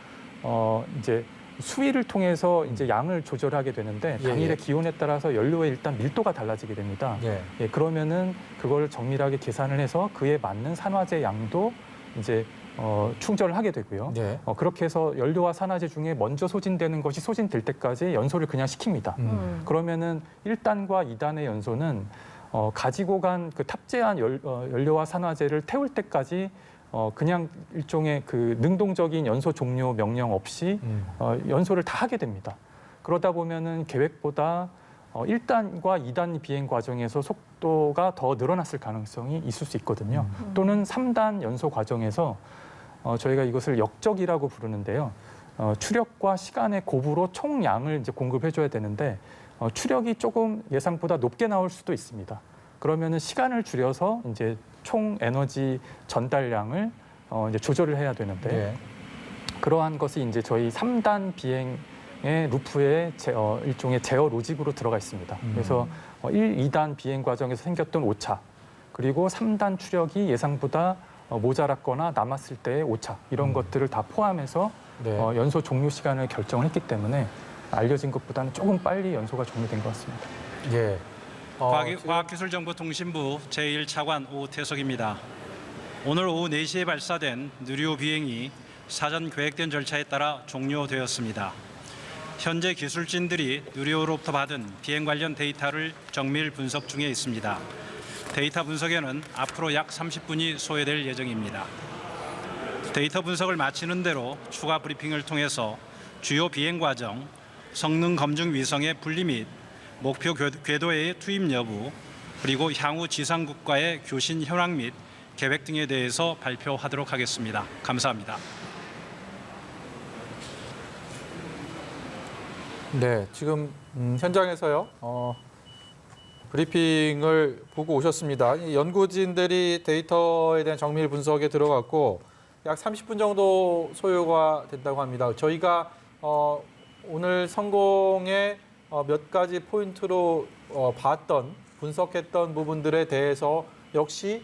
이제 수위를 통해서 이제 양을 조절하게 되는데 예, 당일의 예. 기온에 따라서 연료의 일단 밀도가 달라지게 됩니다. 예. 예, 그러면은 그걸 정밀하게 계산을 해서 그에 맞는 산화제 양도 이제 충전을 하게 되고요. 네. 그렇게 해서 연료와 산화제 중에 먼저 소진되는 것이 소진될 때까지 연소를 그냥 시킵니다. 그러면은 1단과 2단의 연소는 가지고 간 그 탑재한 연료와 산화제를 태울 때까지 그냥 일종의 그 능동적인 연소 종료 명령 없이 연소를 다 하게 됩니다. 그러다 보면은 계획보다 1단과 2단 비행 과정에서 속도가 더 늘어났을 가능성이 있을 수 있거든요. 또는 3단 연소 과정에서 저희가 이것을 역적이라고 부르는데요. 추력과 시간의 곱으로 총량을 이제 공급해줘야 되는데 추력이 조금 예상보다 높게 나올 수도 있습니다. 그러면은 시간을 줄여서 이제 총 에너지 전달량을 이제 조절을 해야 되는데 예. 그러한 것이 이제 저희 3단 비행의 루프의 일종의 제어 로직으로 들어가 있습니다. 그래서 1, 2단 비행 과정에서 생겼던 오차, 그리고 3단 추력이 예상보다 모자랐거나 남았을 때의 오차, 이런 것들을 다 포함해서 네. 연소 종료 시간을 결정을 했기 때문에 알려진 것보다는 조금 빨리 연소가 종료된 것 같습니다. 예. 과학기술정보통신부 제1차관 오태석입니다. 오늘 오후 4시에 발사된 누리호 비행이 사전 계획된 절차에 따라 종료되었습니다. 현재 기술진들이 누리호로부터 받은 비행 관련 데이터를 정밀 분석 중에 있습니다. 데이터 분석에는 앞으로 약 30분이 소요될 예정입니다. 데이터 분석을 마치는 대로 추가 브리핑을 통해서 주요 비행 과정, 성능 검증 위성의 분리 및 목표 궤도의 투입 여부, 그리고 향후 지상국과의 교신 현황 및 계획 등에 대해서 발표하도록 하겠습니다. 감사합니다. 네, 지금 현장에서요. 브리핑을 보고 오셨습니다. 이 연구진들이 데이터에 대한 정밀 분석에 들어갔고 약 30분 정도 소요가 된다고 합니다. 저희가 오늘 성공의 몇 가지 포인트로 봤던 분석했던 부분들에 대해서 역시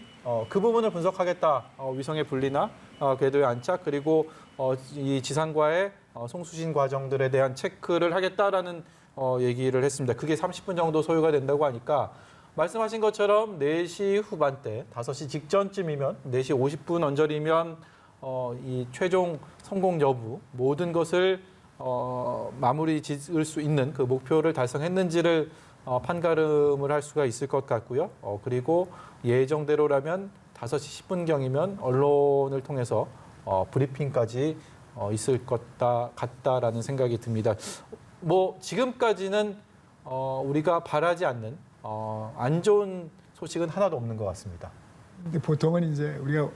그 부분을 분석하겠다. 위성의 분리나 궤도의 안착, 그리고 이 지상과의 송수신 과정들에 대한 체크를 하겠다라는 얘기를 했습니다. 그게 30분 정도 소요가 된다고 하니까 말씀하신 것처럼 4시 후반대, 5시 직전쯤이면 4시 50분 언저리면 이 최종 성공 여부 모든 것을 마무리 짓을 수 있는 그 목표를 달성했는지를 판가름을 할 수가 있을 것 같고요. 그리고 예정대로라면 5시 10분경이면 언론을 통해서 브리핑까지 있을 것 같다라는 생각이 듭니다. 뭐 지금까지는 우리가 바라지 않는 안 좋은 소식은 하나도 없는 것 같습니다. 근데 보통은 이제 우리가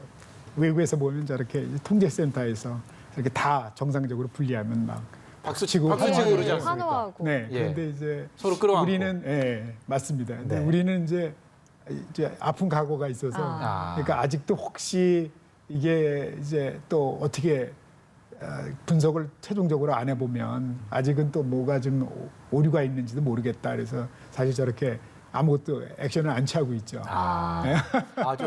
외국에서 보면 저렇게 이제 통제센터에서 이렇게 다 정상적으로 분리하면 막 박수치고 그러지 않습니까? 환호하고. 네. 예. 그런데 이제 서로 끌어안고. 우리는 맞습니다. 근데 네. 우리는 이제 아픈 각오가 있어서 그러니까 아직도 혹시 이게 이제 또 어떻게 분석을 최종적으로 안 해보면 아직은 또 뭐가 좀 오류가 있는지도 모르겠다. 그래서 사실 저렇게 아무것도 액션을 안 취하고 있죠. 좀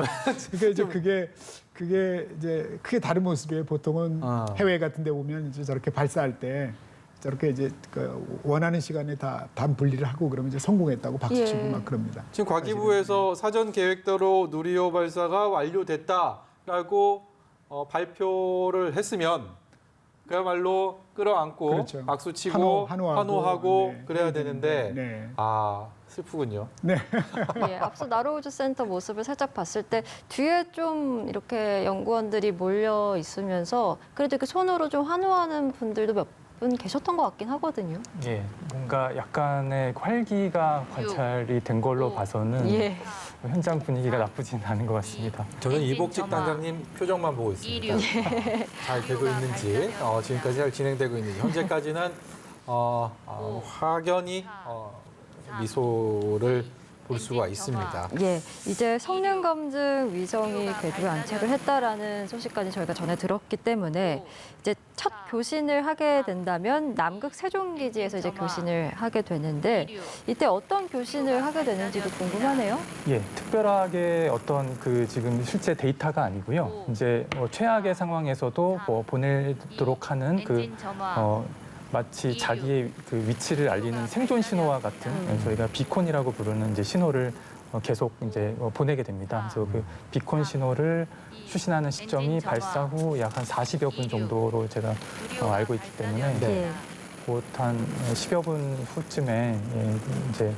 그러니까 이제 그게 이제 크게 다른 모습이에요. 보통은 해외 같은 데 보면 이제 저렇게 발사할 때 저렇게 이제 그 원하는 시간에 다 단 분리를 하고 그러면 이제 성공했다고 박수치고 예. 막 그럽니다. 지금 과기부에서 사전 계획대로 누리호 발사가 완료됐다라고 발표를 했으면 그야말로 끌어안고 그렇죠. 박수치고 환호하고 네. 그래야 되는데 네. 슬프군요. 예, 앞서 나로우주 센터 모습을 살짝 봤을 때 뒤에 좀 이렇게 연구원들이 몰려 있으면서 그래도 이렇게 손으로 좀 환호하는 분들도 몇 분 계셨던 것 같긴 하거든요. 예, 뭔가 약간의 활기가 관찰이 된 걸로 봐서는 예. 현장 분위기가 나쁘진 않은 것 같습니다. 저는 이복직 단장님 표정만 보고 있습니다. 잘 되고 있는지, 지금까지 잘 진행되고 있는지, 현재까지는 확연히 미소를 볼 수가 있습니다. 예, 이제 성능 검증 위성이 궤도에 안착을 했다라는 소식까지 저희가 전해 들었기 때문에 이제 첫 교신을 하게 된다면 남극 세종기지에서 이제 교신을 하게 되는데 이때 어떤 교신을 하게 되는지도 궁금하네요. 예, 특별하게 어떤 그 지금 실제 데이터가 아니고요. 이제 최악의 상황에서도 보내도록 하는 그 마치 자기의 그 위치를 알리는 생존 신호와 같은 저희가 비콘이라고 부르는 이제 신호를 계속 이제 보내게 됩니다. 그래서 그 비콘 신호를 수신하는 시점이 발사 후 약 한 40여 분 정도로 제가 알고 있기 때문에 예. 곧 한 10여 분 후쯤에 이제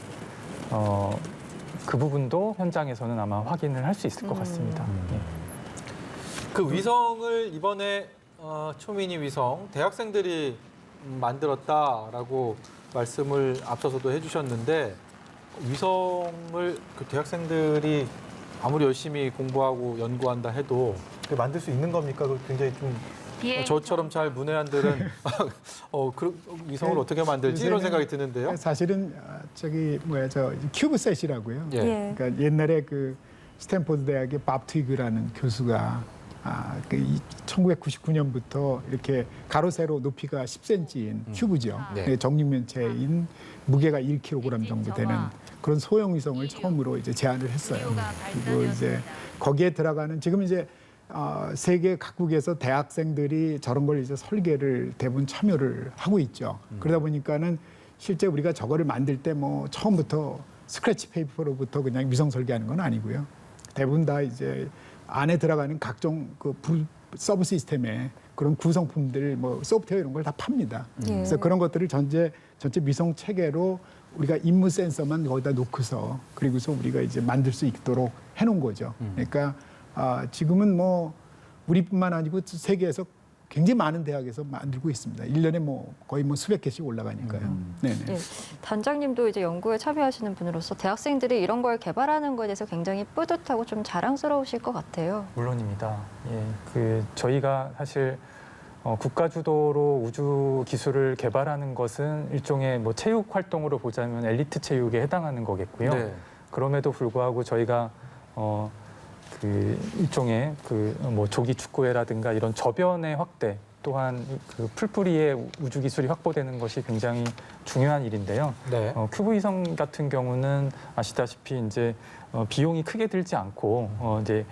그 부분도 현장에서는 아마 확인을 할 수 있을 것 같습니다. 예. 그 위성을 이번에 초미니 위성 대학생들이 만들었다라고 말씀을 앞서서도 해주셨는데 위성을 그 대학생들이 아무리 열심히 공부하고 연구한다 해도 만들 수 있는 겁니까? 그 굉장히 좀 비행 저처럼 잘 문외한들은 그 위성을 어떻게 만들지 이런 생각이 드는데요. 사실은 저기 저 큐브셋이라고요. 예. 예. 그러니까 옛날에 그 스탠포드 대학의 밥 트위그라는 교수가 1999년부터 이렇게 가로 세로 높이가 10cm인 큐브죠. 네. 정육면체인 무게가 1kg 정도 되는 그런 소형 위성을 처음으로 이제 제안을 했어요. 그리고 이제 거기에 들어가는 지금 이제 세계 각국에서 대학생들이 저런 걸 이제 설계를 대부분 참여를 하고 있죠. 그러다 보니까는 실제 우리가 저거를 만들 때 뭐 처음부터 스크래치 페이퍼로부터 그냥 위성 설계하는 건 아니고요. 대부분 다 이제 안에 들어가는 각종 그 서브 시스템에 그런 구성품들 뭐 소프트웨어 이런 걸 다 팝니다. 그래서 그런 것들을 전체 위성 체계로 우리가 임무 센서만 거기다 놓고서 그리고서 우리가 이제 만들 수 있도록 해놓은 거죠. 그러니까 지금은 뭐 우리뿐만 아니고 세계에서 굉장히 많은 대학에서 만들고 있습니다. 1년에 뭐 거의 뭐 수백 개씩 올라가니까요. 네네. 예, 단장님도 이제 연구에 참여하시는 분으로서 대학생들이 이런 걸 개발하는 것에 대해서 굉장히 뿌듯하고 좀 자랑스러우실 것 같아요. 물론입니다. 예, 저희가 사실 국가 주도로 우주 기술을 개발하는 것은 일종의 뭐 체육 활동으로 보자면 엘리트 체육에 해당하는 거겠고요. 네. 그럼에도 불구하고 저희가 그 일종의 그 뭐 조기 축구회라든가 이런 저변의 확대 또한 그 풀뿌리의 우주 기술이 확보되는 것이 굉장히 중요한 일인데요. 네. 큐브 위성 같은 경우는 아시다시피 이제 비용이 크게 들지 않고 이제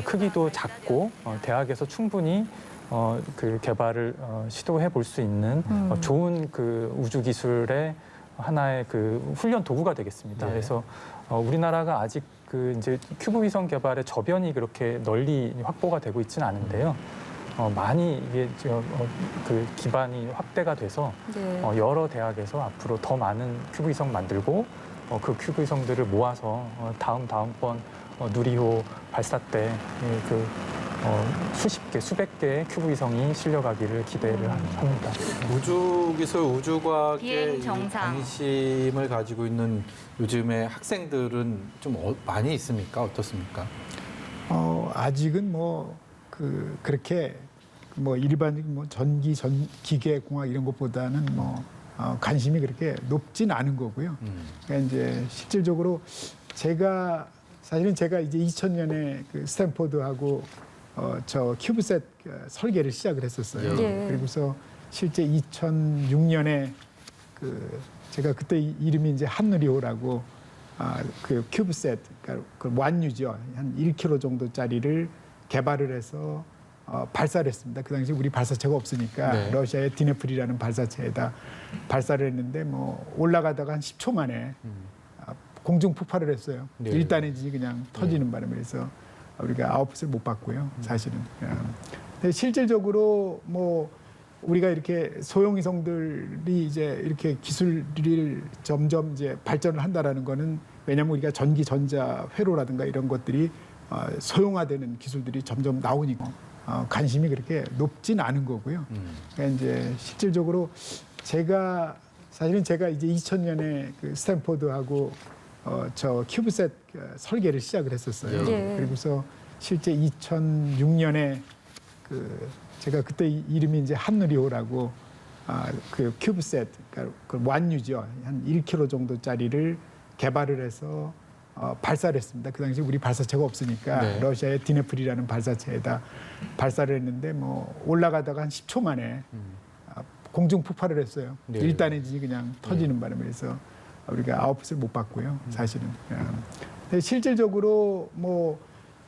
크기도 작고 대학에서 충분히 그 개발을 시도해 볼 수 있는 좋은 그 우주 기술의 하나의 그 훈련 도구가 되겠습니다. 네. 그래서 우리나라가 아직 그 이제 큐브 위성 개발의 저변이 그렇게 널리 확보가 되고 있지는 않은데요. 많이 이게 그 기반이 확대가 돼서 네. 여러 대학에서 앞으로 더 많은 큐브 위성 만들고 그 큐브 위성들을 모아서 다음번 누리호 발사 때 그 수십 개, 수백 개의 큐브 위성이 실려가기를 기대를 합니다. 우주 기술, 우주과학에 비행 이 정상. 관심을 가지고 있는 요즘의 학생들은 좀 많이 있습니까? 어떻습니까? 아직은 뭐 그렇게 뭐 일반적인 뭐 기계 공학 이런 것보다는 뭐 관심이 그렇게 높진 않은 거고요. 그러니까 이제 실질적으로 사실은 제가 이제 2000년에 그 스탠포드하고 저 큐브셋 설계를 시작을 했었어요. 예. 그리고서 실제 2006년에 제가 그때 이름이 이제 한누리호라고 그 큐브셋 그 완유죠. 한 1kg 정도짜리를 개발을 해서 발사를 했습니다. 그 당시 우리 발사체가 없으니까 네. 러시아의 디네플이라는 발사체에다 발사를 했는데 뭐 올라가다가 한 10초 만에 공중 폭발을 했어요. 네. 1단엔진이 그냥 터지는 바람에 그래서 우리가 아웃풋을 못 봤고요. 사실은. 근데 실질적으로 뭐 우리가 이렇게 소형 위성들이 이제 이렇게 기술을 점점 이제 발전을 한다라는 거는 왜냐하면 우리가 전기 전자 회로라든가 이런 것들이 소형화되는 기술들이 점점 나오니까 관심이 그렇게 높진 않은 거고요. 그러니까 이제 실질적으로 사실은 제가 이제 2000년에 그 스탠포드하고 저 큐브셋 설계를 시작을 했었어요. 예. 그리고서 실제 2006년에 제가 그때 이름이 이제 한누리호라고 그 큐브셋 그 완유죠. 한 1kg 정도짜리를 개발을 해서 발사를 했습니다. 그 당시 우리 발사체가 없으니까 네. 러시아의 디네플이라는 발사체에다 발사를 했는데 뭐 올라가다가 한 10초 만에 공중 폭발을 했어요. 네. 1단엔진이 그냥 터지는 바람에 그래서 우리가 아웃풋을 못 봤고요. 사실은. 근데 실질적으로 뭐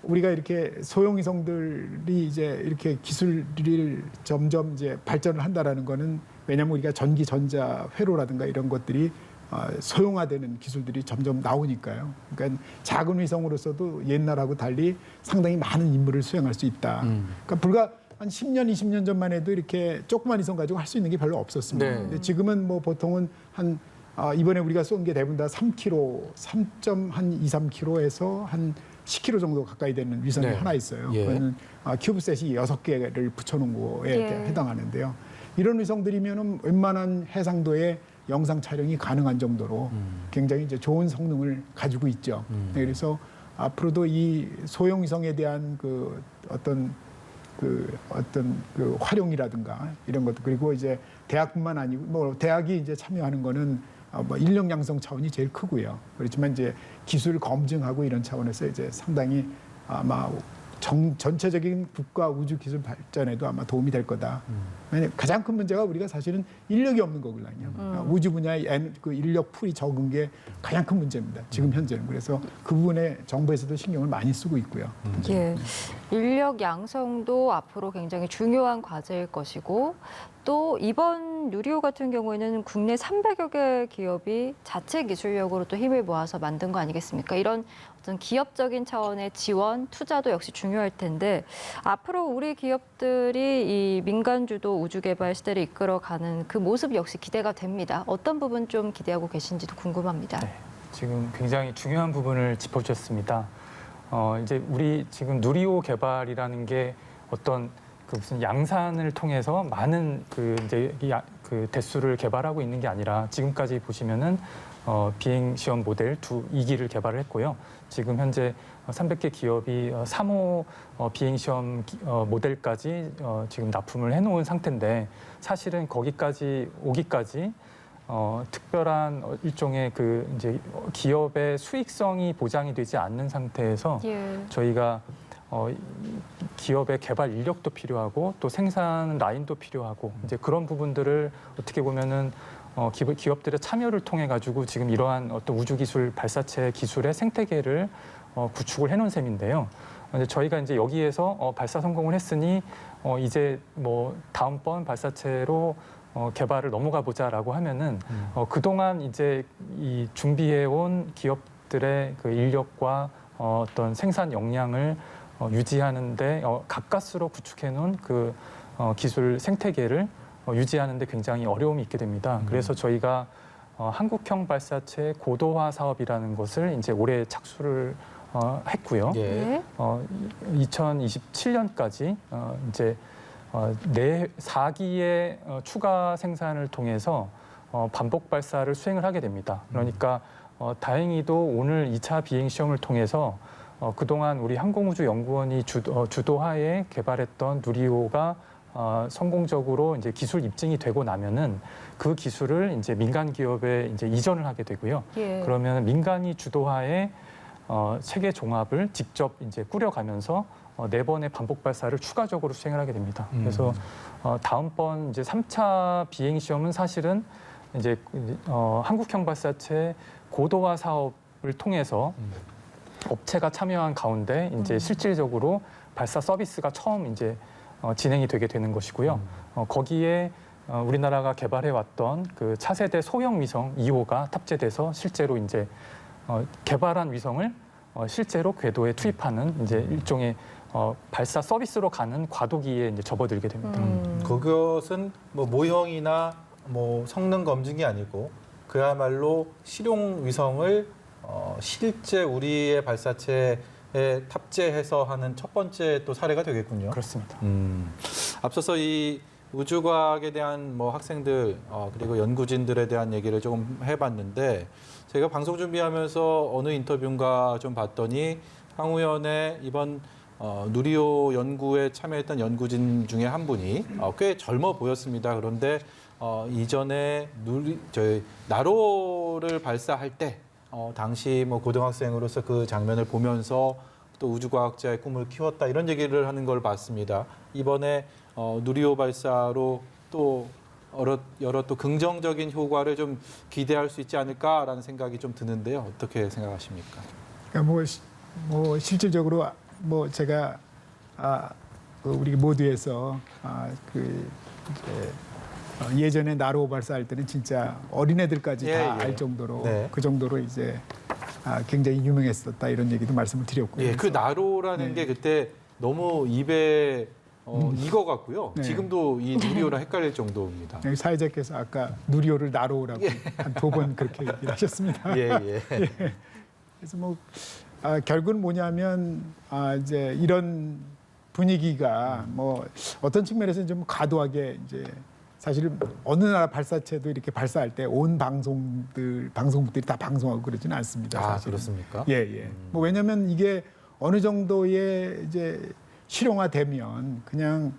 우리가 이렇게 소형 위성들이 이제 이렇게 기술을 점점 이제 발전을 한다라는 거는 왜냐하면 우리가 전기 전자 회로라든가 이런 것들이 소형화되는 기술들이 점점 나오니까요. 그러니까 작은 위성으로서도 옛날하고 달리 상당히 많은 임무를 수행할 수 있다. 그러니까 불과 한 10년, 20년 전만 해도 이렇게 조그만 위성 가지고 할 수 있는 게 별로 없었습니다. 네. 근데 지금은 뭐 보통은 한 이번에 우리가 쏜 게 대부분 다 3kg, 3.23kg에서 한 10kg 정도 가까이 되는 위성이 네. 하나 있어요. 예. 그거는 큐브셋이 6개를 붙여놓은 거에 예. 해당하는데요. 이런 위성들이면은 웬만한 해상도에 영상 촬영이 가능한 정도로 굉장히 이제 좋은 성능을 가지고 있죠. 네, 그래서 앞으로도 이 소형 위성에 대한 그 어떤 그 어떤 그 활용이라든가 이런 것도 그리고 이제 대학뿐만 아니고 뭐 대학이 이제 참여하는 거는 뭐 인력 양성 차원이 제일 크고요. 그렇지만 이제 기술 검증하고 이런 차원에서 이제 상당히 아마 전체적인 국가 우주 기술 발전에도 아마 도움이 될 거다. 왜냐하면 가장 큰 문제가 우리가 사실은 인력이 없는 거거든요. 우주 분야의 그 인력 풀이 적은 게 가장 큰 문제입니다. 지금 현재는. 그래서 그 부분에 정부에서도 신경을 많이 쓰고 있고요. 예, 인력 양성도 앞으로 굉장히 중요한 과제일 것이고 또 이번 누리호 같은 경우에는 국내 300여 개 기업이 자체 기술력으로 또 힘을 모아서 만든 거 아니겠습니까? 이런 어떤 기업적인 차원의 지원, 투자도 역시 중요할 텐데 앞으로 우리 기업들이 이 민간 주도 우주 개발 시대를 이끌어가는 그 모습 역시 기대가 됩니다. 어떤 부분 좀 기대하고 계신지도 궁금합니다. 네, 지금 굉장히 중요한 부분을 짚어주셨습니다. 이제 우리 지금 누리호 개발이라는 게 어떤 그 무슨 양산을 통해서 많은 그 이제 그 대수를 개발하고 있는 게 아니라 지금까지 보시면은 비행 시험 모델 2기를 개발을 했고요. 지금 현재 300개 기업이 3호 비행 시험 모델까지 지금 납품을 해놓은 상태인데 사실은 거기까지 오기까지 특별한 일종의 그 이제 기업의 수익성이 보장이 되지 않는 상태에서 예. 저희가 기업의 개발 인력도 필요하고 또 생산 라인도 필요하고 이제 그런 부분들을 어떻게 보면은 기업들의 참여를 통해 가지고 지금 이러한 어떤 우주 기술 발사체 기술의 생태계를 구축을 해놓은 셈인데요. 이제 저희가 이제 여기에서 발사 성공을 했으니 이제 뭐 다음번 발사체로 개발을 넘어가 보자라고 하면은 그동안 이제 이 준비해온 기업들의 그 인력과 어떤 생산 역량을 유지하는데 가까스로 구축해놓은 그 기술 생태계를 유지하는데 굉장히 어려움이 있게 됩니다. 그래서 저희가 한국형 발사체 고도화 사업이라는 것을 이제 올해 착수를 했고요. 예. 2027년까지 이제 4기의 추가 생산을 통해서 반복 발사를 수행을 하게 됩니다. 그러니까 다행히도 오늘 2차 비행 시험을 통해서 그동안 우리 항공우주연구원이 주도하에 개발했던 누리호가 성공적으로 이제 기술 입증이 되고 나면은 그 기술을 이제 민간 기업에 이제 이전을 하게 되고요. 예. 그러면 민간이 주도하에 체계 종합을 직접 이제 꾸려가면서 4번의 반복 발사를 추가적으로 수행을 하게 됩니다. 그래서 다음번 이제 3차 비행 시험은 사실은 이제 한국형 발사체 고도화 사업을 통해서 업체가 참여한 가운데 이제 실질적으로 발사 서비스가 처음 이제 진행이 되게 되는 것이고요. 거기에 우리나라가 개발해왔던 그 차세대 소형 위성 2호가 탑재돼서 실제로 이제 개발한 위성을 실제로 궤도에 투입하는 이제 일종의 발사 서비스로 가는 과도기에 이제 접어들게 됩니다. 그것은 뭐 모형이나 뭐 성능 검증이 아니고 그야말로 실용 위성을 실제 우리의 발사체에 탑재해서 하는 첫 번째 또 사례가 되겠군요. 그렇습니다. 앞서서 이 우주과학에 대한 뭐 학생들 그리고 연구진들에 대한 얘기를 조금 해봤는데 제가 방송 준비하면서 어느 인터뷰인가 좀 봤더니 황우연의 이번 누리호 연구에 참여했던 연구진 중에 한 분이 꽤 젊어 보였습니다. 그런데 이전에 나로를 발사할 때 당시 뭐 고등학생으로서 그 장면을 보면서 또 우주과학자의 꿈을 키웠다 이런 얘기를 하는 걸 봤습니다. 이번에 누리호 발사로 또 여러 또 긍정적인 효과를 좀 기대할 수 있지 않을까라는 생각이 좀 드는데요. 어떻게 생각하십니까? 그러니까 뭐 실질적으로 뭐 제가 우리 모두에서 예전에 나로 발사할 때는 진짜 어린애들까지 다 알 정도로 네. 그 정도로 이제 굉장히 유명했었다 이런 얘기도 말씀을 드렸고요. 예, 그 나로라는 네. 게 그때 너무 입에 익어갖고요. 네. 지금도 이 누리호랑 헷갈릴 정도입니다. 여기 사회자께서 아까 누리호를 나로라고 한 2번 그렇게 얘기를 하셨습니다. 예. 그래서 뭐 결국은 뭐냐면 이제 이런 분위기가 뭐 어떤 측면에서는 좀 과도하게 이제 사실 어느 나라 발사체도 이렇게 발사할 때 온 방송국들이 다 방송하고 그러지는 않습니다. 아, 사실은. 그렇습니까? 예. 뭐 왜냐하면 이게 어느 정도의 이제 실용화되면 그냥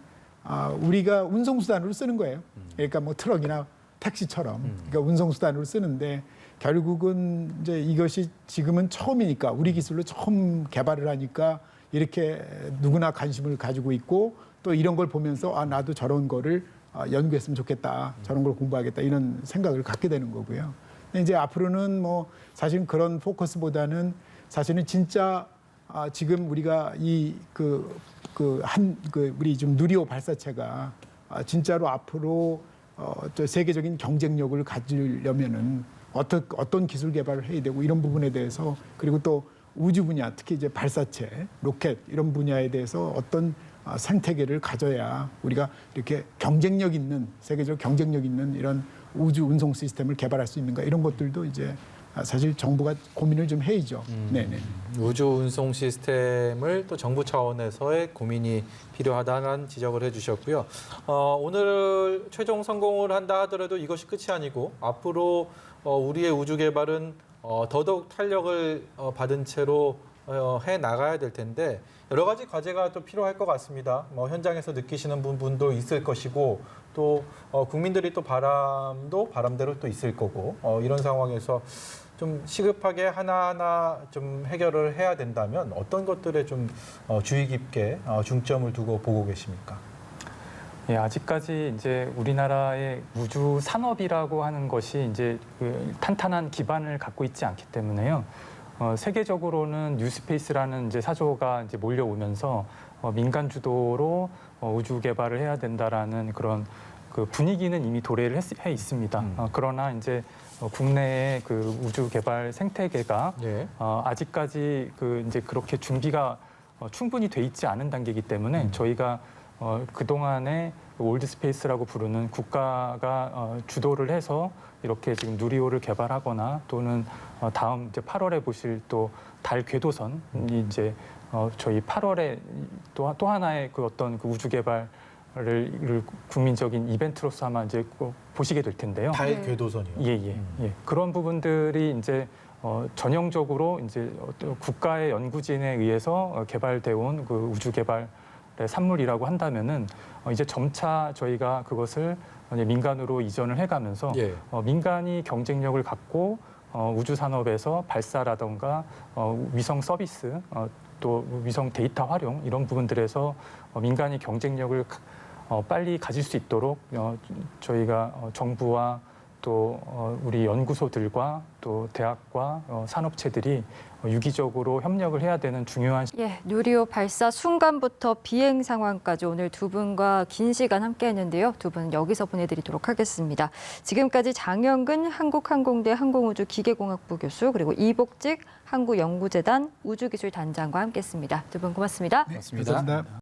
우리가 운송수단으로 쓰는 거예요. 그러니까 뭐 트럭이나 택시처럼 그러니까 운송수단으로 쓰는데 결국은 이제 이것이 지금은 처음이니까 우리 기술로 처음 개발을 하니까 이렇게 누구나 관심을 가지고 있고 또 이런 걸 보면서 나도 저런 거를 연구했으면 좋겠다. 저런 걸 공부하겠다. 이런 생각을 갖게 되는 거고요. 근데 이제 앞으로는 뭐 사실 그런 포커스보다는 사실은 진짜 지금 우리가 우리 좀 누리호 발사체가 진짜로 앞으로 저 세계적인 경쟁력을 가지려면은 어떤 기술 개발을 해야 되고 이런 부분에 대해서 그리고 또 우주 분야 특히 이제 발사체, 로켓 이런 분야에 대해서 어떤 생태계를 가져야 우리가 이렇게 경쟁력 있는 세계적 경쟁력 있는 이런 우주 운송 시스템을 개발할 수 있는가 이런 것들도 이제 사실 정부가 고민을 좀 해야죠. 네네. 우주 운송 시스템을 또 정부 차원에서의 고민이 필요하다는 지적을 해주셨고요. 오늘 최종 성공을 한다 하더라도 이것이 끝이 아니고 앞으로 우리의 우주 개발은 더더욱 탄력을 받은 채로 해 나가야 될 텐데 여러 가지 과제가 또 필요할 것 같습니다. 뭐 현장에서 느끼시는 부분도 있을 것이고 또 국민들이 또 바람대로 또 있을 거고 이런 상황에서 좀 시급하게 하나하나 좀 해결을 해야 된다면 어떤 것들에 좀 주의 깊게 중점을 두고 보고 계십니까? 예, 아직까지 이제 우리나라의 우주 산업이라고 하는 것이 이제 그 탄탄한 기반을 갖고 있지 않기 때문에요. 세계적으로는 뉴스페이스라는 이제 사조가 이제 몰려오면서 민간 주도로 우주 개발을 해야 된다라는 그런 그 분위기는 이미 도래를 해 있습니다. 그러나 이제 국내의 그 우주 개발 생태계가 네. 아직까지 그 이제 그렇게 준비가 충분히 돼 있지 않은 단계이기 때문에 저희가 그동안에 월드 스페이스라고 부르는 국가가 주도를 해서 이렇게 지금 누리호를 개발하거나 또는 다음 이제 8월에 보실 또 달 궤도선이 이제 저희 8월에 또 하나의 그 어떤 그 우주 개발을 국민적인 이벤트로서 아마 이제 꼭 보시게 될 텐데요. 달 궤도선이요. 예. 그런 부분들이 이제 전형적으로 이제 국가의 연구진에 의해서 개발되어 온 그 우주 개발의 산물이라고 한다면은 이제 점차 저희가 그것을 민간으로 이전을 해가면서 예. 민간이 경쟁력을 갖고 우주 산업에서 발사라던가 위성 서비스 또 위성 데이터 활용 이런 부분들에서 민간이 경쟁력을 빨리 가질 수 있도록 저희가 정부와 또 우리 연구소들과 또 대학과 산업체들이 유기적으로 협력을 해야 되는 중요한 누리호 발사 순간부터 비행 상황까지 오늘 두 분과 긴 시간 함께했는데요. 두 분 여기서 보내드리도록 하겠습니다. 지금까지 장영근 한국항공대 항공우주기계공학부 교수 그리고 이복직 한국연구재단 우주기술단장과 함께했습니다. 두 분 고맙습니다. 네, 감사합니다.